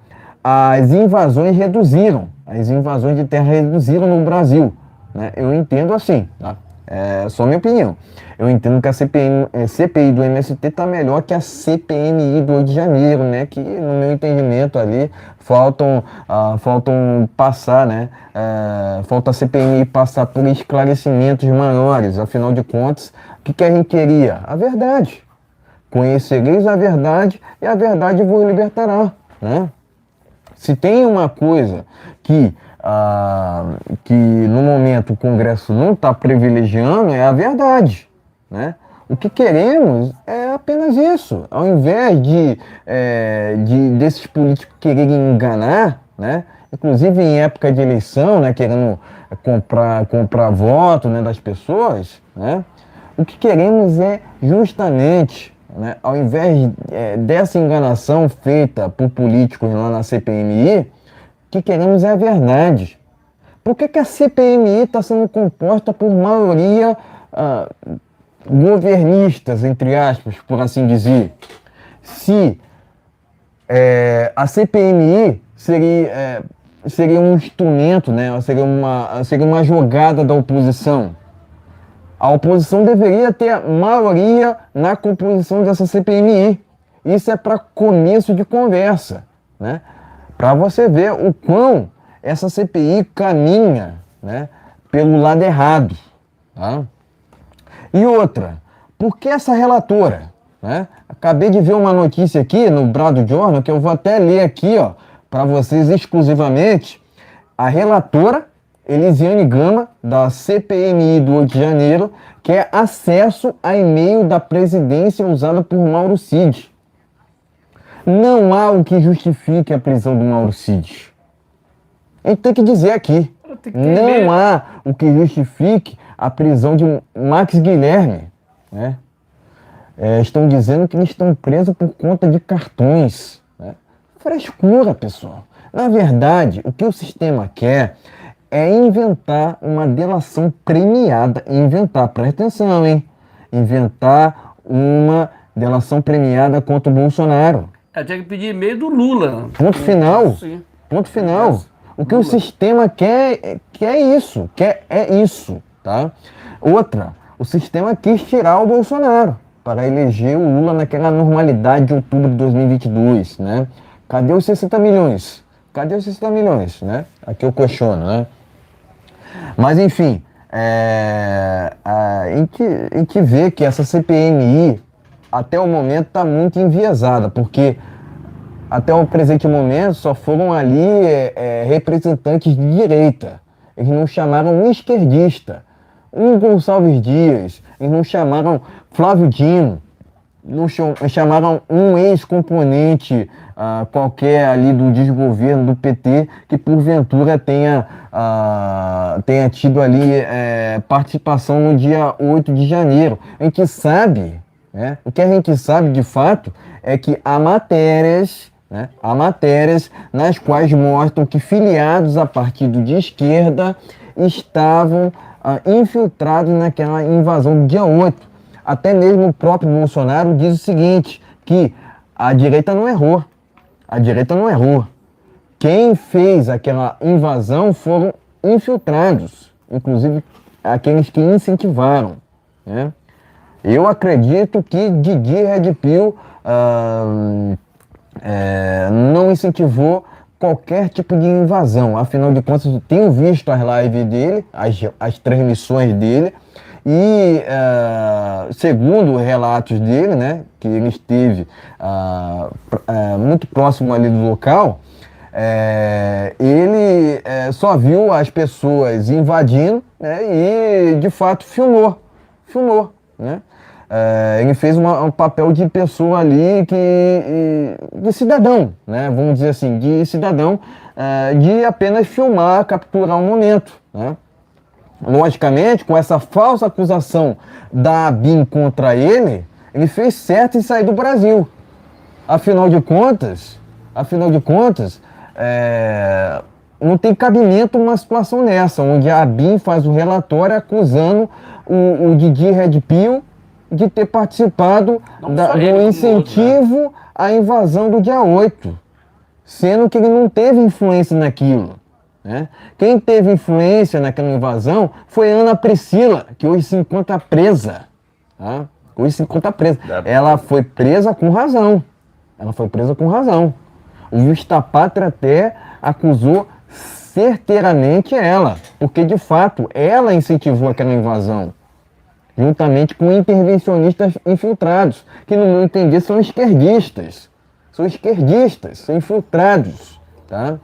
as invasões reduziram, as invasões de terra reduziram no Brasil, né? Eu entendo assim, tá? É só minha opinião. Eu entendo que a CPI do MST está melhor que a CPMI do 8 de janeiro, né? Que, no meu entendimento ali, faltam passar, né? Falta a CPMI passar por esclarecimentos maiores. Afinal de contas, o que a gente queria? A verdade. Conhecereis a verdade e a verdade vos libertará, né? Se tem uma coisa que no momento o Congresso não está privilegiando, é a verdade, né? O que queremos é apenas isso. Ao invés desses políticos quererem enganar, né? Inclusive em época de eleição, né? Querendo comprar voto, né? Das pessoas, né? O que queremos é justamente, né? Ao invés dessa enganação feita por políticos lá na CPMI, o que queremos é a verdade. Por que a CPMI está sendo composta por maioria governistas, entre aspas, por assim dizer? Se a CPMI seria um instrumento, né? Seria uma jogada da oposição. A oposição deveria ter maioria na composição dessa CPMI. Isso é para começo de conversa, né? Para você ver o quão essa CPI caminha, né, pelo lado errado, tá? E outra, por que essa relatora, né? Acabei de ver uma notícia aqui no Brado Journal, que eu vou até ler aqui, ó, para vocês exclusivamente. A relatora Elisiane Gama, da CPMI do 8 de janeiro, quer acesso a e-mail da presidência usada por Mauro Cid. Não há o que justifique a prisão do Mauro Cid. A gente tem que dizer aqui. Não há o que justifique a prisão de Max Guilherme, né? Estão dizendo que eles estão presos por conta de cartões, né? Frescura, pessoal. Na verdade, o que o sistema quer é inventar uma delação premiada. Presta atenção, hein? Inventar uma delação premiada contra o Bolsonaro. Tinha que pedir e-mail do Lula. Ponto final. Sim. Ponto final. O que o sistema quer é isso. É isso, tá? Outra, o sistema quis tirar o Bolsonaro para eleger o Lula naquela normalidade de outubro de 2022, né? Cadê os 60 milhões? Cadê os 60 milhões, né? Aqui eu questiono, né? Mas, enfim, a gente vê que essa CPMI, até o momento, está muito enviesada, porque até o presente momento só foram ali representantes de direita. Eles não chamaram um esquerdista, um Gonçalves Dias, eles não chamaram Flávio Dino, não chamaram um ex-componente qualquer ali do desgoverno do PT que porventura tenha tido ali participação no dia 8 de janeiro. A gente sabe, né? O que a gente sabe de fato é que há matérias nas quais mostram que filiados a partido de esquerda estavam infiltrados naquela invasão do dia 8. Até mesmo o próprio Bolsonaro diz o seguinte, que a direita não errou. A direita não errou. Quem fez aquela invasão foram infiltrados, inclusive aqueles que incentivaram, né? Eu acredito que Didi Red Pill não incentivou qualquer tipo de invasão. Afinal de contas, eu tenho visto as lives dele, as transmissões dele, e segundo relatos dele, né, que ele esteve muito próximo ali do local, ele só viu as pessoas invadindo, né, e de fato filmou, né? Ele fez um papel de pessoa ali de cidadão, né? Vamos dizer assim, de cidadão, de apenas filmar, capturar um momento, né? logicamente, com essa falsa acusação da ABIN contra ele, ele fez certo em sair do Brasil. Afinal de contas, não tem cabimento uma situação nessa, onde a ABIN faz o relatório acusando o Didi Red Pill de ter participado do incentivo à invasão do dia 8, sendo que ele não teve influência naquilo. Né? Quem teve influência naquela invasão foi Ana Priscila, que hoje se encontra presa. Tá? Hoje se encontra presa. Ela foi presa com razão. O Justa Pátria até acusou certeiramente ela, porque de fato ela incentivou aquela invasão, juntamente com intervencionistas infiltrados, que no meu entender são esquerdistas, são infiltrados, tá?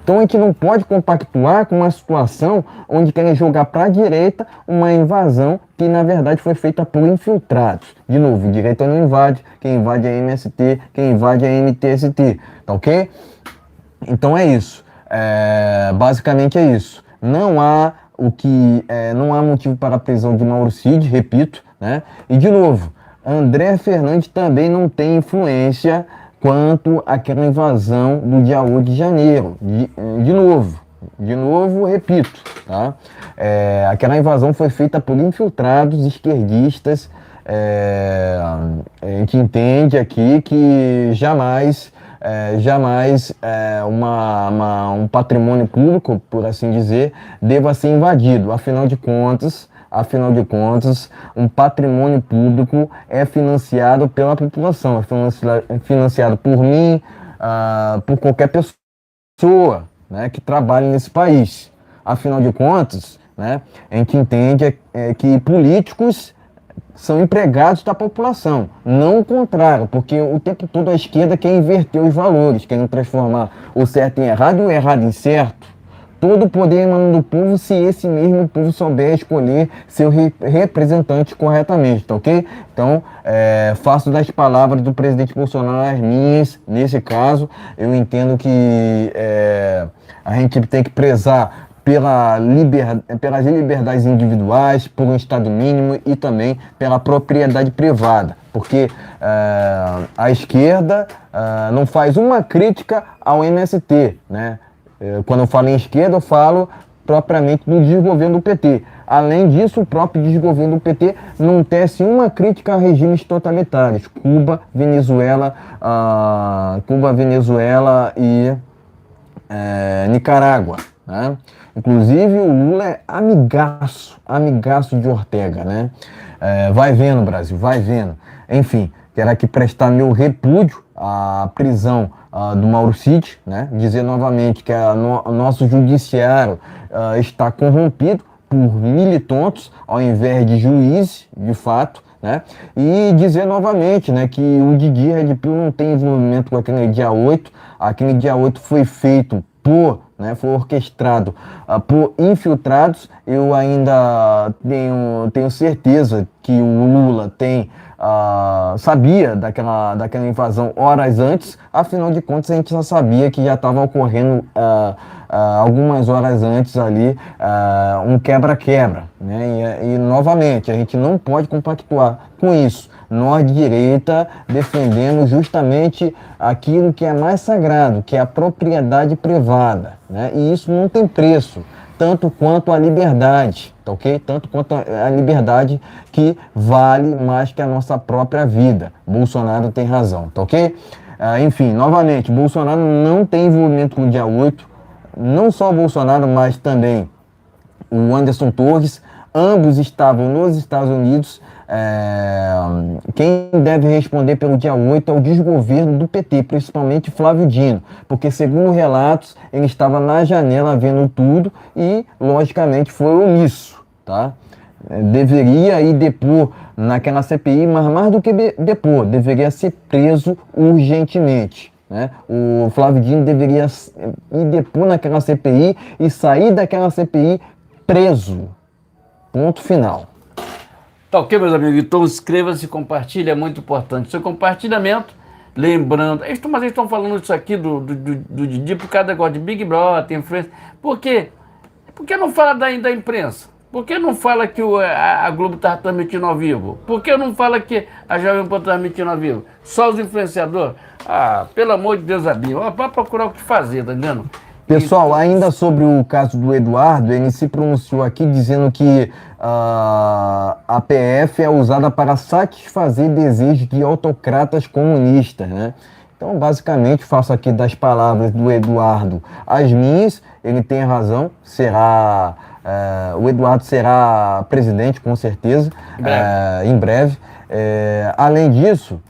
Então a gente não pode compactuar com uma situação onde querem jogar para a direita uma invasão que na verdade foi feita por infiltrados. De novo, a direita não invade, quem invade é a MST, quem invade é a MTST, tá ok? Então é isso, basicamente é isso. Não há motivo para a prisão de Mauro Cid, repito, né? E de novo, André Fernandes também não tem influência quanto àquela invasão do dia 8 de janeiro. De novo, repito, tá? Aquela invasão foi feita por infiltrados esquerdistas. A gente entende aqui que jamais um patrimônio público, por assim dizer, deva ser invadido. Afinal de contas, um patrimônio público é financiado pela população, é financiado por mim, por qualquer pessoa, né, que trabalhe nesse país. Afinal de contas, né, a gente entende que políticos são empregados da população, não o contrário, porque o tempo todo a esquerda quer inverter os valores, quer transformar o certo em errado e o errado em certo. Todo o poder emana do povo se esse mesmo povo souber escolher seu representante corretamente, tá ok? Então, faço das palavras do presidente Bolsonaro as minhas. Nesse caso, eu entendo que a gente tem que prezar pelas liberdades individuais, por um Estado mínimo e também pela propriedade privada, porque a esquerda não faz uma crítica ao MST, né? Quando eu falo em esquerda, eu falo propriamente do desgoverno do PT. Além disso, o próprio desgoverno do PT não tece uma crítica a regimes totalitários, Cuba, Venezuela e Nicarágua, né? Inclusive o Lula é amigaço de Ortega, né? Vai vendo, Brasil, vai vendo. Enfim, quero aqui prestar meu repúdio à prisão do Mauro Cid, né? Dizer novamente que o nosso judiciário está corrompido por militontos ao invés de juízes, de fato, né? E dizer novamente, né, que o Didi Red Pill não tem envolvimento com aquele dia 8. Aquele dia 8 foi feito foi orquestrado por infiltrados. Eu ainda tenho certeza que o Lula sabia daquela invasão horas antes. Afinal de contas, a gente já sabia que já estava ocorrendo algumas horas antes ali um quebra-quebra, né? E novamente, a gente não pode compactuar com isso. Nós de direita defendemos justamente aquilo que é mais sagrado, que é a propriedade privada, né? E isso não tem preço, tanto quanto a liberdade, tá ok? Tanto quanto a liberdade, que vale mais que a nossa própria vida. Bolsonaro tem razão, tá ok? Enfim, novamente, Bolsonaro não tem envolvimento com o dia 8, não só o Bolsonaro, mas também o Anderson Torres. Ambos estavam nos Estados Unidos. Quem deve responder pelo dia 8 é o desgoverno do PT, principalmente Flávio Dino, porque, segundo relatos, ele estava na janela vendo tudo e, logicamente, foi omisso, tá? Deveria ir depor naquela CPI, mas mais do que depor, deveria ser preso urgentemente, né? O Flávio Dino deveria ir depor naquela CPI e sair daquela CPI preso. Ponto final. Tá ok, meus amigos? Então inscreva-se e compartilhe, é muito importante. Seu compartilhamento, lembrando... Mas eles estão falando isso aqui do Didi por causa do negócio de Big Brother, influência. Por quê? Por que não fala da imprensa? Por que não fala que a Globo está transmitindo ao vivo? Por que não fala que a Jovem Pan está transmitindo ao vivo? Só os influenciadores? Ah, pelo amor de Deus, Abinho, vai procurar o que fazer, tá entendendo? Pessoal, ainda sobre o caso do Eduardo, ele se pronunciou aqui dizendo que a PF é usada para satisfazer desejos de autocratas comunistas, né? Então, basicamente, faço aqui das palavras do Eduardo as minhas, ele tem razão, o Eduardo será presidente, com certeza, em breve. Além disso,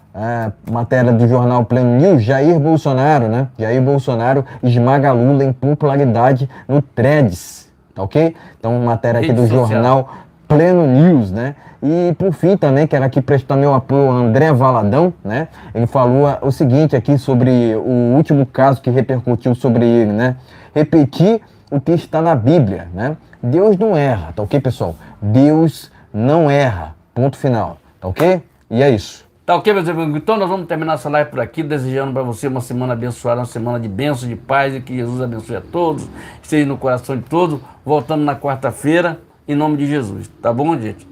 matéria do jornal Pleno News, Jair Bolsonaro, né? Jair Bolsonaro esmaga Lula em popularidade no Threads, tá ok? Então, matéria aqui do jornal Pleno News, né? E por fim também, quero aqui prestar meu apoio ao André Valadão, né? Ele falou o seguinte aqui sobre o último caso que repercutiu sobre ele, né? Repetir o que está na Bíblia, né? Deus não erra, tá ok, pessoal? Deus não erra, ponto final, tá ok? E é isso. Tá ok, meus amigos? Então nós vamos terminar essa live por aqui, desejando para você uma semana abençoada, uma semana de bênção, de paz, e que Jesus abençoe a todos, esteja no coração de todos, voltando na quarta-feira, em nome de Jesus, tá bom, gente?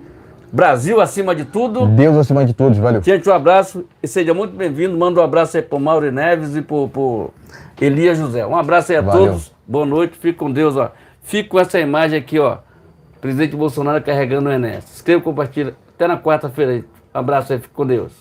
Brasil acima de tudo. Deus acima de todos, valeu. Gente, um abraço e seja muito bem-vindo. Manda um abraço aí pro Mauro Neves e pro Elias José. Um abraço aí a todos, boa noite, fique com Deus, ó. Fique com essa imagem aqui, ó. Presidente Bolsonaro carregando o Enéas. Se inscreva, compartilha. Até na quarta-feira aí. Um abraço aí, fique com Deus.